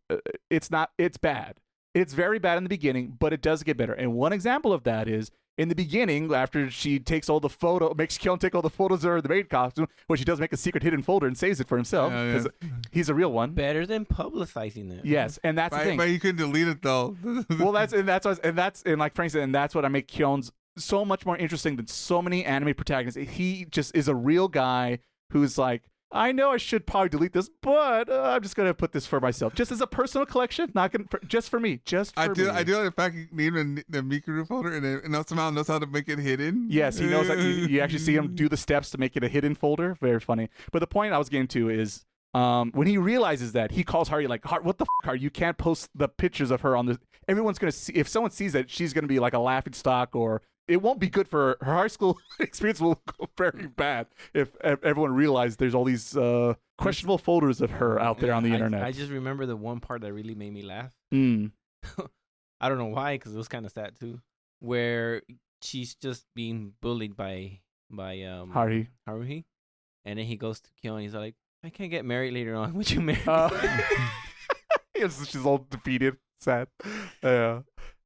it's bad. It's very bad in the beginning, but it does get better. And one example of that is in the beginning, after she makes Kyon take all the photos of her in the maid costume, where she does make a secret hidden folder and saves it for himself because he's a real one. Better than publicizing it. Yes, and that's the thing. But you couldn't delete it though. Well, like Frank said, and that's what I make Kyon's so much more interesting than so many anime protagonists. He just is a real guy who's like, I know I should probably delete this, but I'm just gonna put this for myself, just as a personal collection, just for me, I do like the fact you need the Mikuru folder and somehow knows how to make it hidden. Yes, he knows that you actually see him do the steps to make it a hidden folder. Very funny. But the point I was getting to is when he realizes that, he calls Haruhi like, what the f*** are you? Can't post the pictures of her on this. Everyone's gonna see. If someone sees that, she's gonna be like a laughing stock, or it won't be good for her high school experience. Will go very bad if everyone realizes there's all these questionable folders of her out there on the internet. I just remember the one part that really made me laugh. I don't know why, because it was kind of sad too, where she's just being bullied by Haruhi, and then he goes to Kyon. He's like, I can't get married later on. Would you marry me? She's all defeated, sad. Yeah.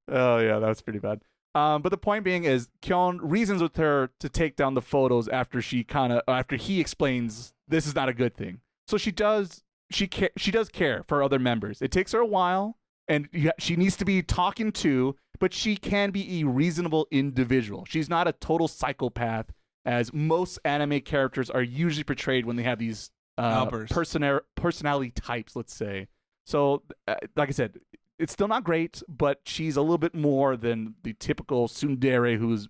Oh yeah, that was pretty bad. But the point being is, Kyon reasons with her to take down the photos after he explains this is not a good thing. So she does care for other members. It takes her a while, and she needs to be talking to, but she can be a reasonable individual. She's not a total psychopath, as most anime characters are usually portrayed when they have these personality types, let's say. So, like I said, it's still not great, but she's a little bit more than the typical tsundere who's,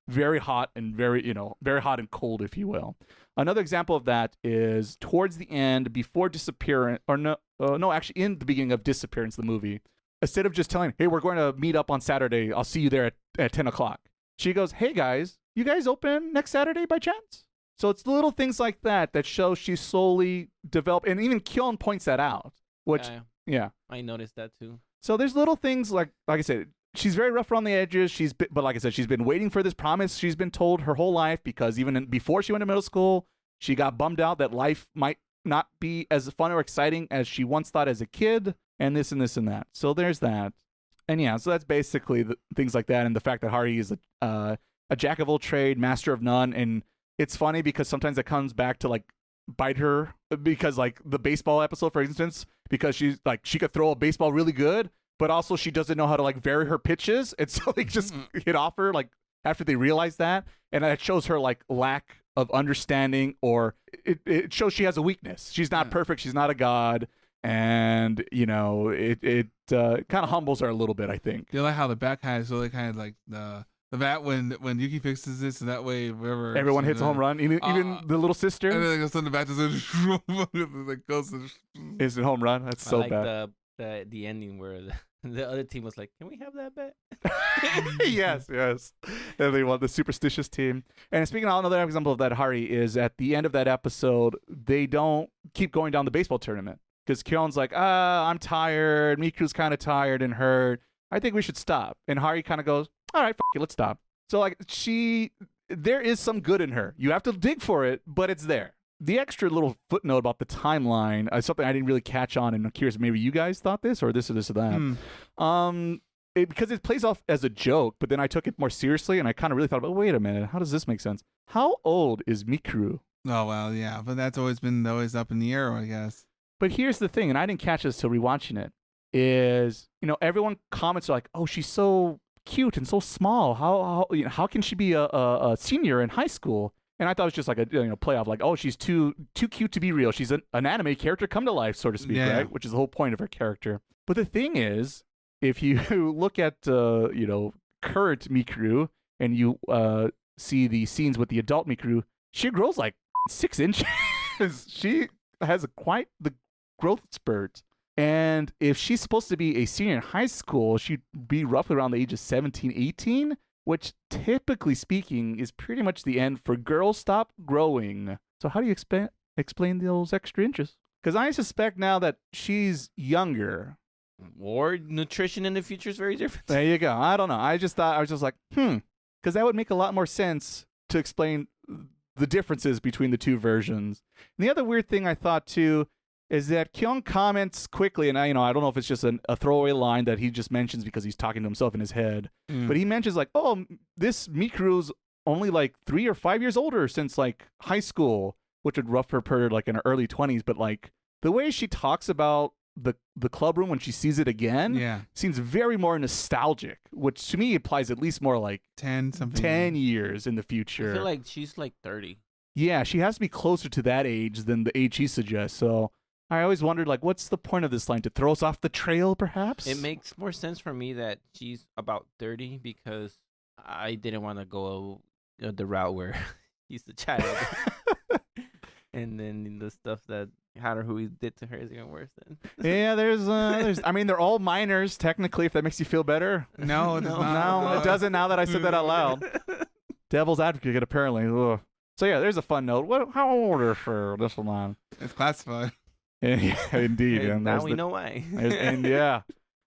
very hot and very hot and cold, if you will. Another example of that is towards the end, before Disappearance, actually in the beginning of Disappearance, the movie, instead of just telling, hey, we're going to meet up on Saturday, I'll see you there at 10 o'clock. She goes, hey guys, you guys open next Saturday by chance? So it's little things like that show she's slowly developed, and even Kyon points that out, which, yeah. I noticed that too. So there's little things like I said, she's very rough around the edges. But like I said, she's been waiting for this promise. She's been told her whole life, because even before she went to middle school, she got bummed out that life might not be as fun or exciting as she once thought as a kid, and this and this and that. So there's that. And yeah, so that's basically the things like that, and the fact that Haruhi is a jack of all trade, master of none. And it's funny because sometimes it comes back to like bite her, because like the baseball episode, for instance, because she's like, she could throw a baseball really good, but also she doesn't know how to like vary her pitches, and so they just hit off her like after they realize that, and that shows her like lack of understanding, or it shows she has a weakness. She's not perfect, she's not a god, and it kind of humbles her a little bit, I think. You like how the back has really kind of like the bat when Yuki fixes this, and that way wherever everyone hits a home run, even the little sister, and then it goes on the bat goes it's a home run. That's so bad. The ending where the other team was like, can we have that bet? yes and they want the superstitious team. And speaking of another example of that, Haruhi, is at the end of that episode, they don't keep going down the baseball tournament because Kyon's like, I'm tired, Miku's kind of tired and hurt, I think we should stop. And Haruhi kind of goes, all right, let's stop. So like there is some good in her. You have to dig for it, but it's there. The extra little footnote about the timeline is something I didn't really catch on, and I'm curious, maybe you guys thought this or this or this or that. because it plays off as a joke, but then I took it more seriously, and I kind of really thought about, wait a minute, how does this make sense? How old is Mikuru? Oh, well, yeah, but that's always been up in the air, I guess. But here's the thing, and I didn't catch this till rewatching it, is, everyone comments like, oh, she's so cute and so small. How can she be a senior in high school? And I thought it was just like a play off, like, oh, she's too cute to be real. She's an anime character come to life, so to speak, right? Which is the whole point of her character. But the thing is, if you look at current Mikuru and you see the scenes with the adult Mikuru, she grows like 6 inches. She has quite the growth spurt. And if she's supposed to be a senior in high school, she'd be roughly around the age of 17, 18, which typically speaking is pretty much the end for girls stop growing. So how do you explain those extra inches? Because I suspect now that she's younger. Or nutrition in the future is very different. There you go. I don't know. I was just like, because that would make a lot more sense to explain the differences between the two versions. And the other weird thing I thought too is that Kyon comments quickly, and I don't know if it's just a throwaway line that he just mentions because he's talking to himself in his head, but he mentions like, oh, this Mikuru's only like 3 or 5 years older since like high school, which would rough her like in her early 20s, but like the way she talks about the club room when she sees it again seems very more nostalgic, which to me implies at least more like 10 years in the future. I feel like she's like 30. Yeah, she has to be closer to that age than the age he suggests. So I always wondered, like, what's the point of this line? To throw us off the trail, perhaps? It makes more sense for me that she's about 30 because I didn't want to go the route where he's the child. And then the stuff that Haruhi did to her is even worse then. Yeah, there's I mean, they're all minors, technically, if that makes you feel better. No, it does not. No, it doesn't now that I said that out loud. Devil's advocate, apparently. Ugh. So yeah, there's a fun note. How old is for this one? It's classified. Yeah, indeed. And now we know why. And yeah.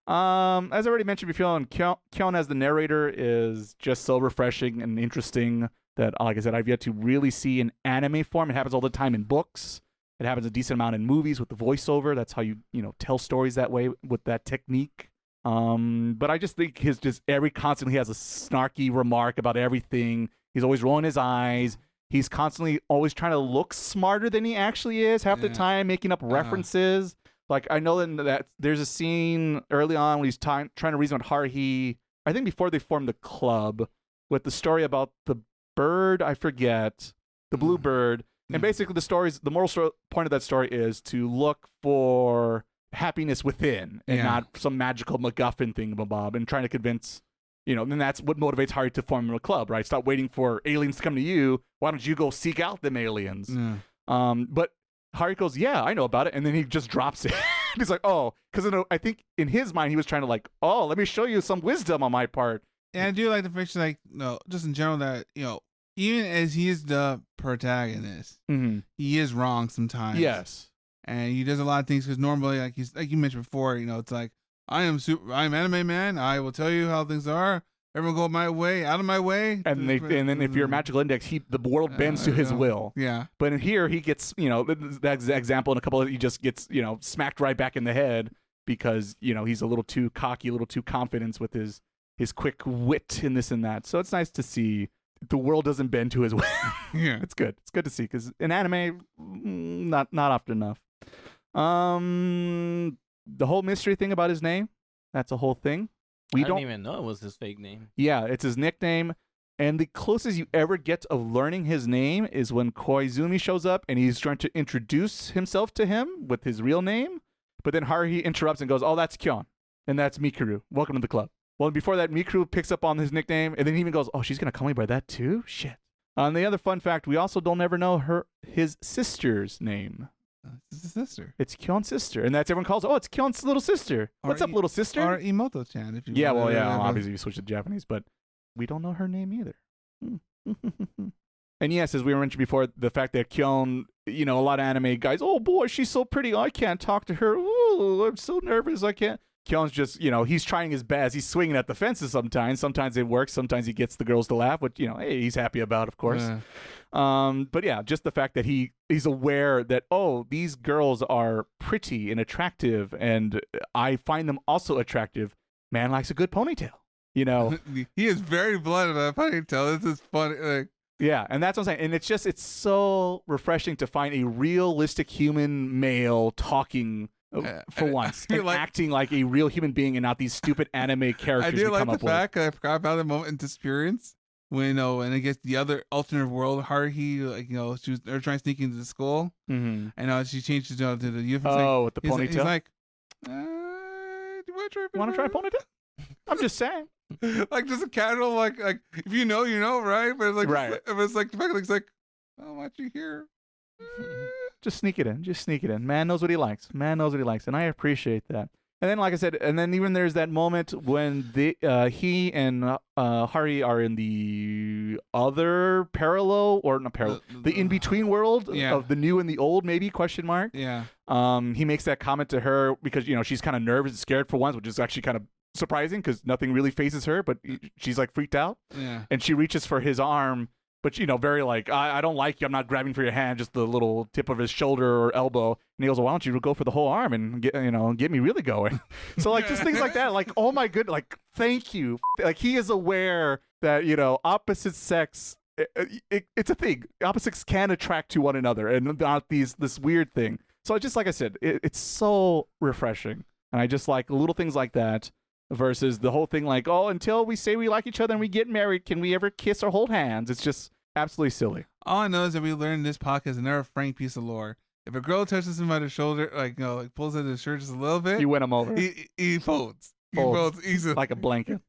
As I already mentioned before, Kyon as the narrator is just so refreshing and interesting that, like I said, I've yet to really see in anime form. It happens all the time in books. It happens a decent amount in movies with the voiceover. That's how you tell stories that way with that technique. But I just think every constantly has a snarky remark about everything. He's always rolling his eyes. He's constantly always trying to look smarter than he actually is half the time, making up references. Like, I know that there's a scene early on when he's trying to reason with Haruhi, I think before they formed the club, with the story about the bird, I forget, the blue bird. And basically the moral point of that story is to look for happiness within and not some magical MacGuffin thing, Bob, and trying to convince, then that's what motivates Haruhi to form a club, right? Stop waiting for aliens to come to you. Why don't you go seek out them aliens? But Haruhi goes, yeah, I know about it. And then he just drops it. He's like, oh, because I think in his mind, he was trying to like, oh, let me show you some wisdom on my part. And I do like the fiction, like, just in general that, even as he is the protagonist, he is wrong sometimes. Yes. And he does a lot of things because normally, like you mentioned before, it's like, I'm anime man. I will tell you how things are. Everyone go my way, out of my way. And then if you're a magical index, the world bends to his will. Yeah. But in here, he gets, that example in a couple of, he just gets, smacked right back in the head because, he's a little too cocky, a little too confident with his quick wit and this and that. So it's nice to see the world doesn't bend to his will. Yeah. It's good. It's good to see because in anime, not often enough. The whole mystery thing about his name, that's a whole thing. I didn't even know it was his fake name. Yeah, it's his nickname. And the closest you ever get of learning his name is when Koizumi shows up and he's trying to introduce himself to him with his real name. But then Haruhi interrupts and goes, oh, that's Kyon. And that's Mikuru. Welcome to the club. Well, before that, Mikuru picks up on his nickname and then he even goes, oh, she's going to call me by that too? Shit. And the other fun fact, we also don't ever know his sister's name. It's his sister. It's Kyon's sister. And that's everyone calls her. Oh, it's Kyon's little sister. What's up, little sister? Or Imoto-chan. If you obviously you switch to Japanese, but we don't know her name either. And yes, as we mentioned before, the fact that Kyon, a lot of anime guys, oh boy, she's so pretty. I can't talk to her. Ooh, I'm so nervous. I can't. Kyon's just, he's trying his best. He's swinging at the fences sometimes. Sometimes it works. Sometimes he gets the girls to laugh, which, hey, he's happy about, of course. But yeah, just the fact that he's aware that, oh, these girls are pretty and attractive, and I find them also attractive. man likes a good ponytail. You know, he is very blunt about ponytail. This is funny. Like, yeah, and that's what I'm saying. And it's so refreshing to find a realistic human male talking for once, and acting like a real human being and not these stupid anime characters. I do like the fact I forgot about the moment in Disappearance when and I guess the other alternate world Haruhi, like they're trying to sneak into the school, mm-hmm. and she changes to the uniform. Oh, with the ponytail. He's like, do you want to try ponytail? I'm just saying. Like just a casual like if you know right, but like right. It was like the fact it's like, I want you here. Just sneak it in. Man knows what he likes, and I appreciate that. And then, like I said, and then even there's that moment when he and Hari are in the other parallel, or not parallel, the in-between world of the new and the old, maybe, question mark. Yeah. He makes that comment to her because, she's kind of nervous and scared for once, which is actually kind of surprising because nothing really faces her, but she's like freaked out. Yeah. And she reaches for his arm, but very like, I don't like you. I'm not grabbing for your hand, just the little tip of his shoulder or elbow. And he goes, well, why don't you go for the whole arm and get me really going? So like just things like that, like, oh my goodness, like, thank you. Like he is aware that, opposite sex, it's a thing. Opposites can attract to one another and not this weird thing. So just like I said, it's so refreshing. And I just like little things like that. Versus the whole thing like, oh, until we say we like each other and we get married, can we ever kiss or hold hands? It's just absolutely silly. All I know is that we learned in this podcast another frank piece of lore. If a girl touches him by the shoulder, like pulls at his shirt just a little bit, you win him over. He folds. He folds easily, like a blanket.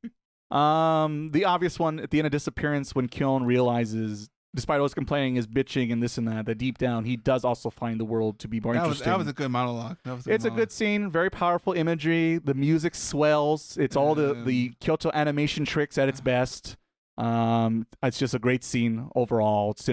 The obvious one at the end of Disappearance when Kyon realizes, despite always complaining, is bitching and this and that deep down he does also find the world to be more interesting. That was a good monologue. It's a good scene, very powerful imagery. The music swells. It's all the Kyoto animation tricks at its best. It's just a great scene overall. It's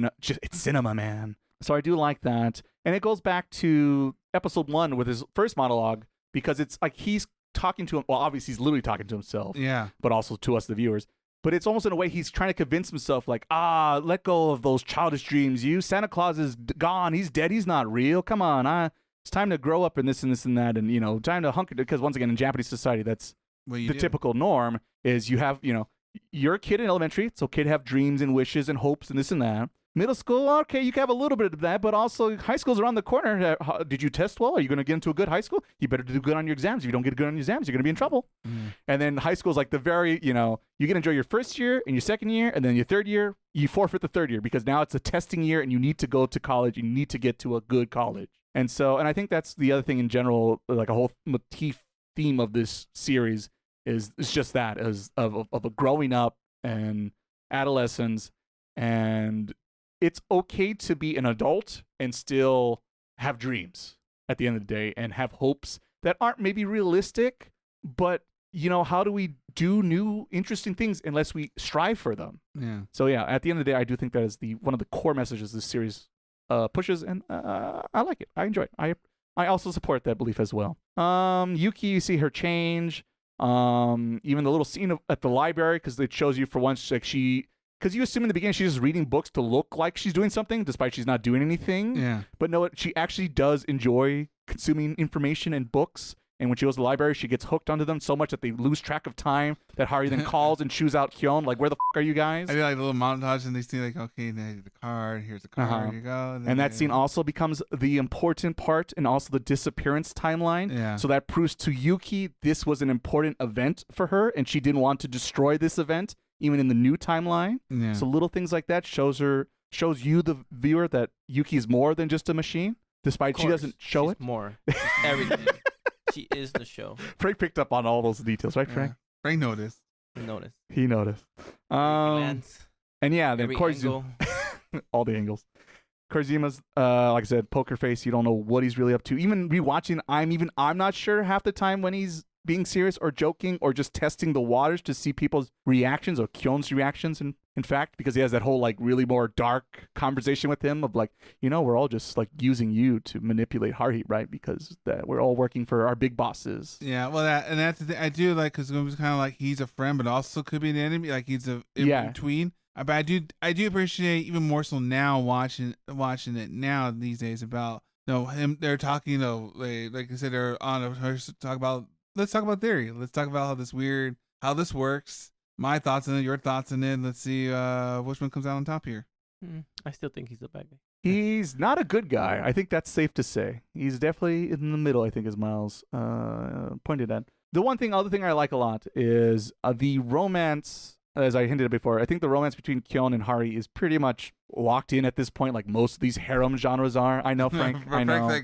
cinema, man. So I do like that, and it goes back to episode 1 with his first monologue because it's like he's talking to him. Well, obviously he's literally talking to himself. Yeah, but also to us, the viewers. But it's almost in a way he's trying to convince himself, like, let go of those childish dreams. Santa Claus is gone. He's dead. He's not real. Come on. It's time to grow up in this and this and that. And, time to hunker. Because once again, in Japanese society, that's the typical norm is you have, you're a kid in elementary. It's okay to have dreams and wishes and hopes and this and that. Middle school, okay, you can have a little bit of that, but also high school's around the corner. Did you test well? Are you going to get into a good high school? You better do good on your exams. If you don't get good on your exams, you're going to be in trouble. And then high school's like the very, you get to enjoy your first year and your second year, and then your third year, you forfeit the third year because now it's a testing year and you need to go to college. You need to get to a good college. And I think that's the other thing in general, like a whole motif theme of this series is just that, of a growing up and adolescence, and it's okay to be an adult and still have dreams at the end of the day and have hopes that aren't maybe realistic, but how do we do new interesting things unless we strive for them? Yeah. So yeah, at the end of the day, I do think that is one of the core messages this series pushes, and I like it. I enjoy it. I also support that belief as well. Yuki, you see her change. Even the little scene at the library, because it shows you for once, like because you assume in the beginning she's just reading books to look like she's doing something, despite she's not doing anything. Yeah. But no, she actually does enjoy consuming information and books. And when she goes to the library, she gets hooked onto them so much that they lose track of time. That Hari then calls and chews out Kyon, like, where the f*** are you guys? I do like the little montage, and they see like, okay, now the card. Here's the card. Here you go. And that scene also becomes the important part, and also the disappearance timeline. Yeah. So that proves to Yuki this was an important event for her, and she didn't want to destroy this event, even in the new timeline. Yeah. So little things like that shows you, the viewer, that Yuki's more than just a machine, despite she doesn't show it. More. She's everything. She is the show. Frank picked up on all those details, right, Frank? Frank noticed. He noticed. And yeah, then Koizumi, all the angles. Koizuma's, like I said, poker face. You don't know what he's really up to. Even rewatching, I'm not sure half the time when he's being serious or joking or just testing the waters to see people's reactions or Kyon's reactions. In fact, because he has that whole like really more dark conversation with him of like, we're all just like using you to manipulate Haruhi, right? Because we're all working for our big bosses. Yeah, well, that's the thing I do like, because it was kind of like he's a friend, but also could be an enemy. Like he's in between. But I do appreciate even more so now watching it now these days about him. They're talking, like I said, they're on talk about let's talk about theory. Let's talk about how this works. My thoughts on it, your thoughts on it. Let's see which one comes out on top here. I still think he's a bad guy. He's not a good guy. I think that's safe to say. He's definitely in the middle, I think, as Miles pointed at. The other thing I like a lot is the romance, as I hinted at before. I think the romance between Kyon and Hari is pretty much locked in at this point, like most of these harem genres are. I know, Frank. I know.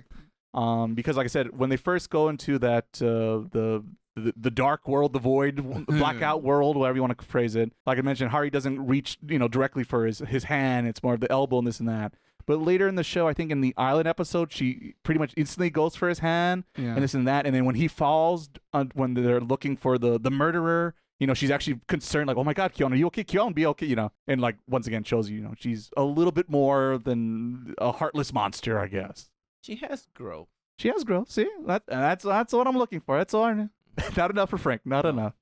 Because like I said, when they first go into that the dark world, the void, blackout world, whatever you want to phrase it. Like I mentioned, Hari doesn't reach, directly for his hand. It's more of the elbow and this and that. But later in the show, I think in the island episode, she pretty much instantly goes for his hand and this and that. And then when he falls, when they're looking for the murderer, she's actually concerned, like, oh my God, Kyon, are you okay? Kyon, be okay, And like, once again, shows you, she's a little bit more than a heartless monster, I guess. She has growth. She has growth. See, that's what I'm looking for. That's all I know. Not enough for Frank. Not enough.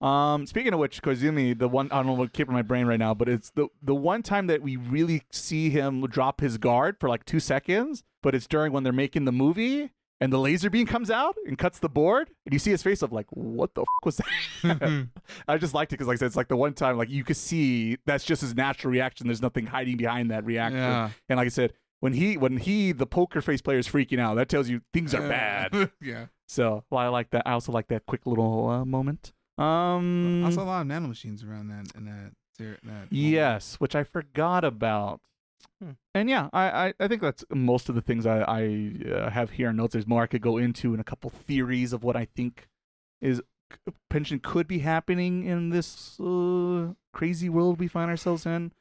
No. Speaking of which, Koizumi, the one I don't know what keep in my brain right now, but it's the one time that we really see him drop his guard for like 2 seconds, but it's during when they're making the movie and the laser beam comes out and cuts the board, and you see his face of like, what the was that? I just liked it because, like I said, it's like the one time like you could see that's just his natural reaction. There's nothing hiding behind that reaction. Yeah. And like I said, when the poker face player is freaking out, that tells you things are bad. Yeah. So, I like that. I also like that quick little moment. Also, a lot of nanomachines around that. Yes, which I forgot about. And yeah, I think that's most of the things I have here in notes. There's more I could go into and a couple theories of what I think is pension could be happening in this crazy world we find ourselves in.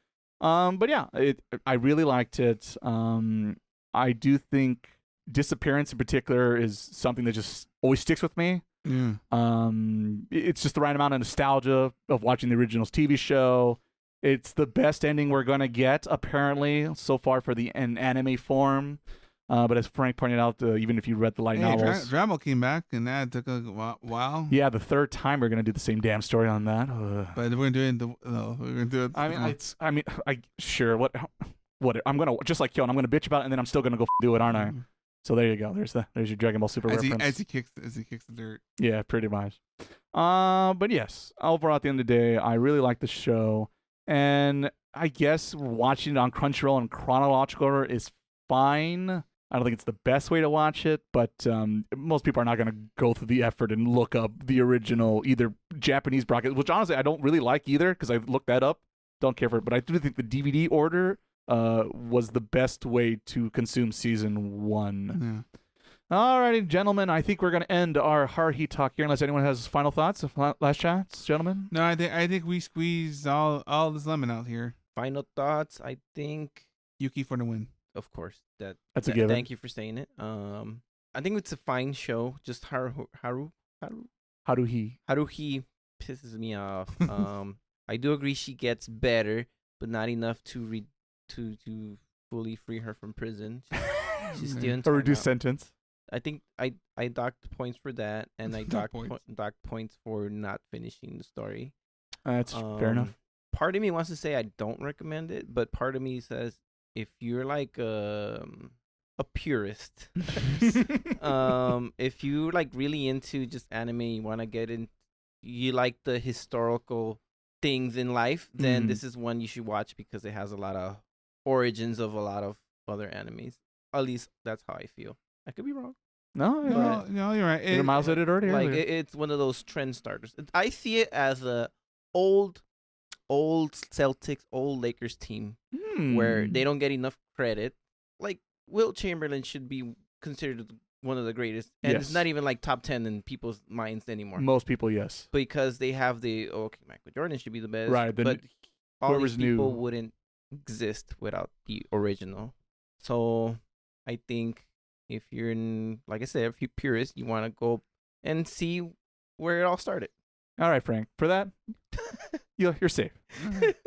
But yeah, I really liked it. I do think Disappearance in particular is something that just always sticks with me. It's just the right amount of nostalgia of watching the original TV show. It's the best ending we're gonna get apparently so far for an anime form. But as Frank pointed out, even if you read the light novels, Drama came back and that took a while. Yeah, the third time we're gonna do the same damn story on that. But we're gonna do it. Sure. What? I'm gonna just like Kyon. I'm gonna bitch about it, and then I'm still gonna go do it, aren't I? So there you go. There's your Dragon Ball Super reference. As he kicks the dirt. Yeah, pretty much. But yes, overall at the end of the day, I really like the show, and I guess watching it on Crunchyroll in chronological order is fine. I don't think it's the best way to watch it, but most people are not going to go through the effort and look up the original either Japanese broadcast, which honestly I don't really like either because I looked that up. Don't care for it, but I do think the DVD order was the best way to consume season 1. Yeah. Alrighty, gentlemen, I think we're going to end our Haruhi talk here unless anyone has final thoughts. Last chance, gentlemen? No, I think we squeezed all this lemon out here. Final thoughts, I think Yuki for the win. Of course. That's a given. Thank you for saying it. I think it's a fine show. Just Haruhi pisses me off. I do agree she gets better, but not enough to fully free her from prison. She's still in a reduced sentence. I think I docked points for that, and I docked points for not finishing the story. That's fair enough. Part of me wants to say I don't recommend it, but part of me says if you're like a purist, if you like really into just anime, you want to get in, you like the historical things in life, then this is one you should watch because it has a lot of origins of a lot of other animes. At least that's how I feel. I could be wrong. No, you're right. Miles said it already. Like it's one of those trend starters. I see it as a old Celtics, old Lakers team where they don't get enough credit. Like Wilt Chamberlain should be considered one of the greatest, and it's not even like top 10 in people's minds anymore. Most people, yes, because they have Michael Jordan should be the best, right? But all these people wouldn't exist without the original. So I think if you're like I said, if you're purist, you want to go and see where it all started. All right, Frank. For that, you're safe.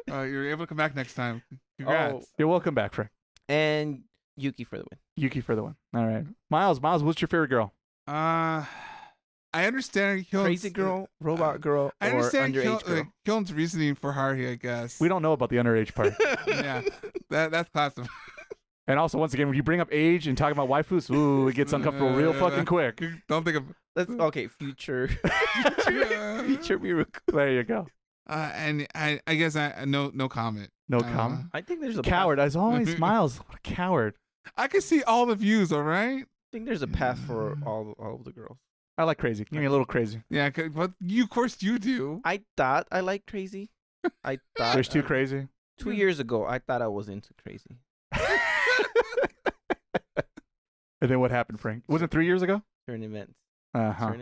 You're able to come back next time. Congrats. You're welcome back, Frank. And Yuki for the win. All right. Miles, what's your favorite girl? I understand crazy girl, robot girl, I understand underage girl. Kyon's reasoning for Haruhi, I guess. We don't know about the underage part. Yeah, that's classified. And also, once again, when you bring up age and talking about waifus, ooh, it gets uncomfortable real fucking quick. Don't think of. Future Miruku. There you go. And I guess no comment. No comment. I think there's a Coward, as always, Miles. What a coward. I can see all the views. All right. I think there's a path for all of the girls. I like crazy. Give me a little crazy. Yeah, but of course you do. I thought I liked crazy. I thought There's too crazy. 2 years ago, I thought I was into crazy. And then what happened, Frank? Was it 3 years ago? Certain events. Uh-huh.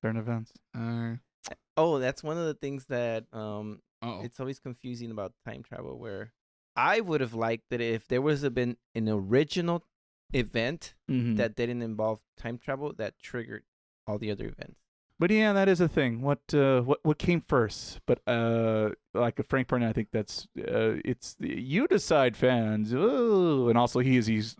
Certain events. Oh, that's one of the things that it's always confusing about time travel, where I would have liked that if there was been an original event that didn't involve time travel that triggered all the other events. But yeah, that is a thing. What came first? But like a Frank Burnett, I think that's it's you decide, fans. Ooh. And also he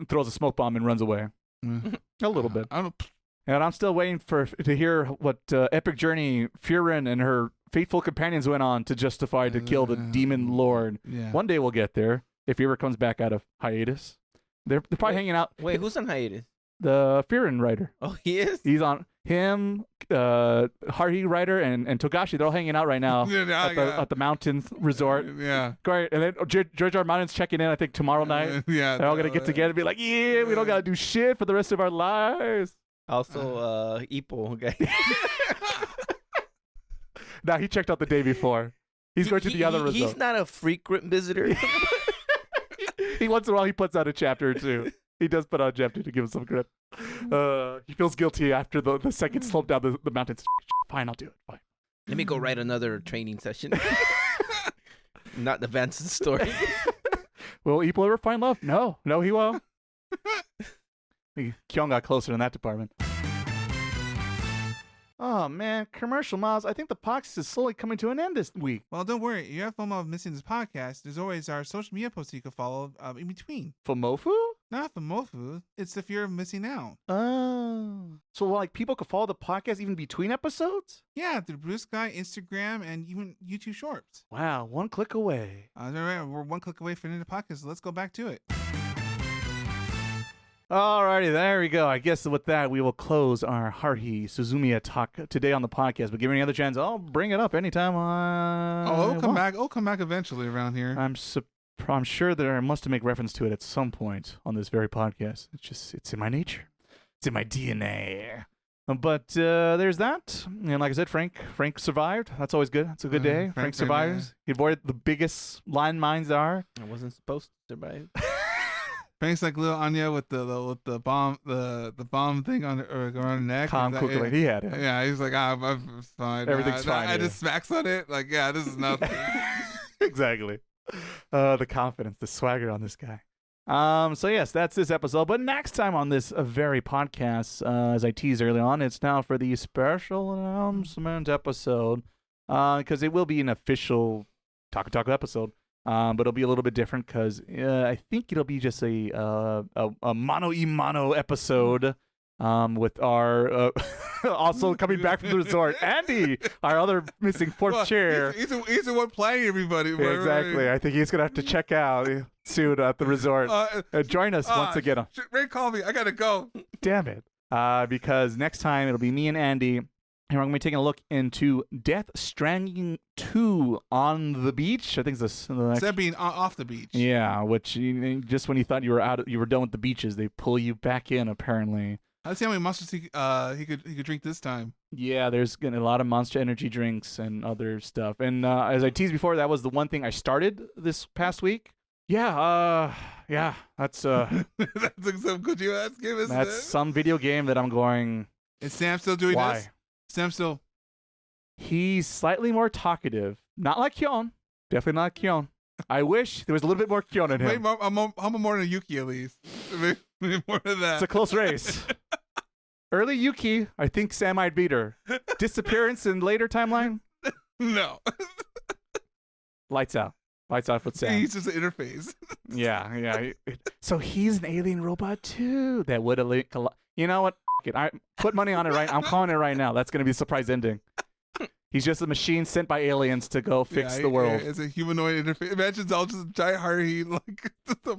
throws a smoke bomb and runs away. A little bit. And I'm still waiting to hear what epic journey Furin and her faithful companions went on to justify to kill the demon lord. Yeah. One day we'll get there if he ever comes back out of hiatus. They're probably hanging out. Wait, who's on hiatus? The Furin writer. Oh, he is? He's on him, Haruhi writer, and Togashi. They're all hanging out right now at the mountain resort. Yeah. Great. And then George R. Martin's checking in, I think, tomorrow night. Yeah. They're all going to get together and be like, yeah, we don't got to do shit for the rest of our lives. Also, Ippo guy. Nah, he checked out the day before. He's going to the other resort. He's not a frequent visitor. He once in a while he puts out a chapter or two. He does put out a chapter to give him some credit. He feels guilty after the second slope down the mountains. Fine, I'll do it. Fine. Let me go write another training session. Not advance the story. Will Ippo ever find love? No, he won't. Kyung got closer in that department. Oh, man. Commercial, Miles. I think the podcast is slowly coming to an end this week. Well, don't worry. You have FOMO of missing this podcast. There's always our social media posts you can follow in between. FOMOFU? Not FOMOFU. It's the fear of missing out. Oh. So, like, people could follow the podcast even between episodes? Yeah, through Bluesky, Instagram, and even YouTube Shorts. Wow, one click away. We're one click away from the podcast, so let's go back to it. Alrighty, there we go. I guess with that, we will close our Haruhi Suzumiya talk today on the podcast. But give me another chance, I'll bring it up anytime it'll come back. It'll come back eventually around here. I'm sure that I must make reference to it at some point on this very podcast. It's in my nature. It's in my DNA. But there's that. And like I said, Frank survived. That's always good. That's a good day. Frank survives. He avoided the biggest landmines there are. I wasn't supposed to survive. Frank's like little Anya with the bomb thing on around her neck. Calm, quickly. He had it. Yeah, he's like, I'm fine. Everything's fine. I just smacks on it. Like, yeah, this is nothing. Exactly. The confidence, the swagger on this guy. So yes, that's this episode. But next time on this very podcast, as I teased early on, it's now for the special announcement episode, because it will be an official Taku episode. But it'll be a little bit different because I think it'll be just a mano-a-mano episode with our also coming back from the resort, Andy, our other missing fourth chair. He's the one playing everybody. Yeah, exactly. I think he's going to have to check out soon at the resort. Join us once again. Ray, call me. I got to go. Damn it. Because next time it'll be me and Andy. And we're going to be taking a look into Death Stranding 2 on the beach. I think it's the next... Instead of being off the beach. Yeah, which just when you thought you were done with the beaches, they pull you back in, apparently. Let's see how many monsters he could drink this time. Yeah, there's a lot of Monster Energy drinks and other stuff. And as I teased before, that was the one thing I started this past week. Yeah, that's... That's some good you ask him, isn't That's some video game that I'm going... Is Sam still doing this? Sam still. He's slightly more talkative. Not like Kyon. Definitely not Kyon. I wish there was a little bit more Kyon in him. I'm more than Yuki at least. Maybe more than that. It's a close race. Early Yuki, I think Sam might beat her. Disappearance in later timeline? No. Lights out. Lights out with Sam. He's just an interface. Yeah. So he's an alien robot too. That would have... You know what? I put money on it right. I'm calling it right now. That's going to be a surprise ending. He's just a machine sent by aliens to go fix the world. It's a humanoid interface. Imagine it's all just a giant Haruhi. Like,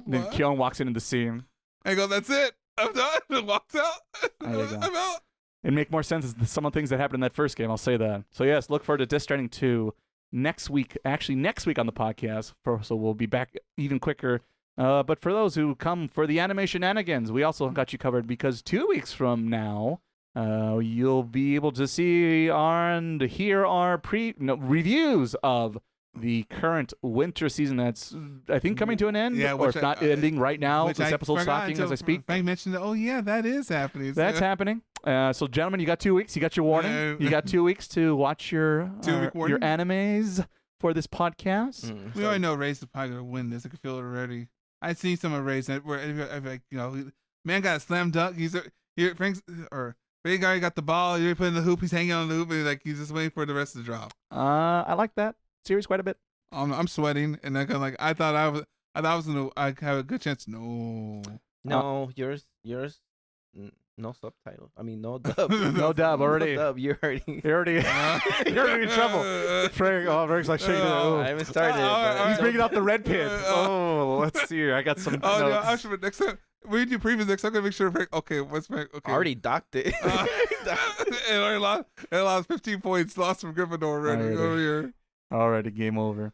Then Kyon walks into the scene. I go, that's it. I'm done. And walks out. I'm out. It'd make more sense as some of the things that happened in that first game. I'll say that. So yes, look forward to Death Stranding 2 next week. Actually, next week on the podcast. So we'll be back even quicker. But for those who come for the anime shenanigans, we also got you covered because 2 weeks from now, you'll be able to see and hear our reviews of the current winter season that's, I think, coming to an end. Yeah, or if not ending right now. This episode's stopping as I speak. Frank mentioned, that is happening. That's happening. So, gentlemen, you got 2 weeks. You got your warning. You got 2 weeks to watch your animes for this podcast. We already know Ray's probably going to win this. I can feel it already. I've seen some of Ray's where, like, man got a slam dunk. Ray guy got the ball. You put in the hoop. He's hanging on the hoop, and he's just waiting for the rest to drop. I like that series quite a bit. I'm sweating, and I thought I was gonna have a good chance. No, yours. No subtitles. I mean, no dub. No dub already. No dub. You're already you're in trouble. Frank's like shaking. I haven't started. He's bringing out the red pin. Let's see here. I got some. Oh no! Actually, next time we do previews, next time I'm gonna make sure. Okay, what's Frank? Okay, I already docked it. And I lost 15 points. Lost from Gryffindor already. Over here. Already, game over.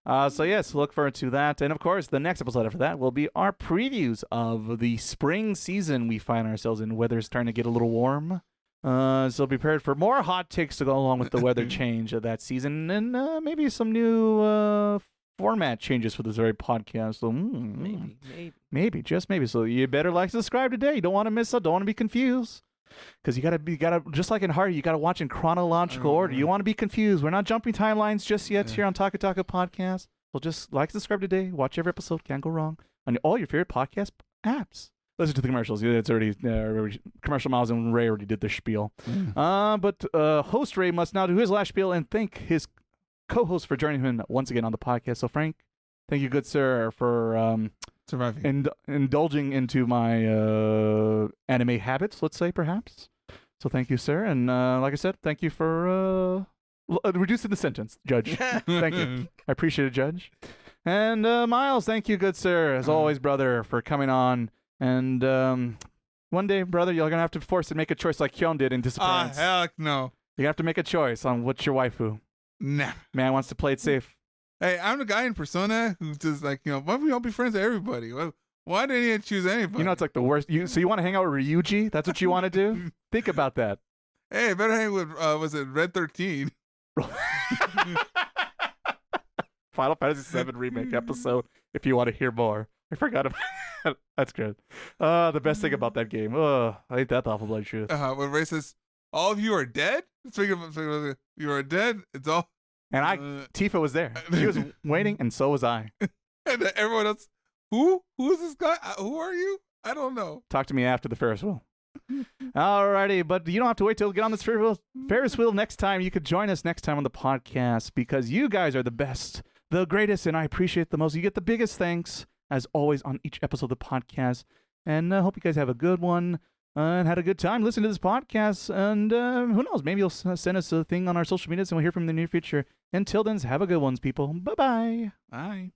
So yes, look forward to that. And of course, the next episode after that will be our previews of the spring season we find ourselves in. Weather's starting to get a little warm. So be prepared for more hot takes to go along with the weather change of that season, and maybe some new format changes for this very podcast. So maybe, just maybe. So you better subscribe today. You don't want to miss out. Don't want to be confused. Because you gotta just like in Heart, you gotta watch in chronological order. You want to be confused. We're not jumping timelines just yet here on Taku Podcast. So just subscribe today. Watch every episode. Can't go wrong on all your favorite podcast apps. Listen to the commercials. It's already commercial. Miles and Ray already did their spiel. But host Ray must now do his last spiel and thank his co-host for joining him once again on the podcast. So Frank, thank you, good sir, for surviving indulging into my anime habits, let's say, perhaps. So thank you, sir, and like I said, thank you for reducing the sentence, Judge. Thank you. I appreciate it, Judge. And Miles, thank you, good sir, as always, brother, for coming on. And one day, brother, you're gonna have to force to make a choice like Kyon did in Disappearance. Heck no. You have to make a choice on what's your waifu. Nah. Man wants to play it safe. Hey, I'm the guy in Persona who's just why don't we all be friends with everybody? Why didn't you choose anybody? It's like the worst. So you want to hang out with Ryuji? That's what you want to do? Think about that. Hey, better hang with, was it Red 13? Final Fantasy VII Remake episode, if you want to hear more. I forgot about that. That's good. The best thing about that game. I hate that awful blood truth. When Ray says, all of you are dead? Speaking of you are dead, it's all... And Tifa was there. She was waiting, and so was I. And everyone else, who is this guy? Who are you? I don't know. Talk to me after the Ferris wheel. Alrighty, but you don't have to wait till we get on this Ferris wheel next time. You could join us next time on the podcast because you guys are the best, the greatest, and I appreciate the most. You get the biggest thanks, as always, on each episode of the podcast. And I hope you guys have a good one and had a good time listening to this podcast. And who knows, maybe you'll send us a thing on our social medias and we'll hear from you in the near future. Until then, have a good ones, people. Bye-bye. Bye.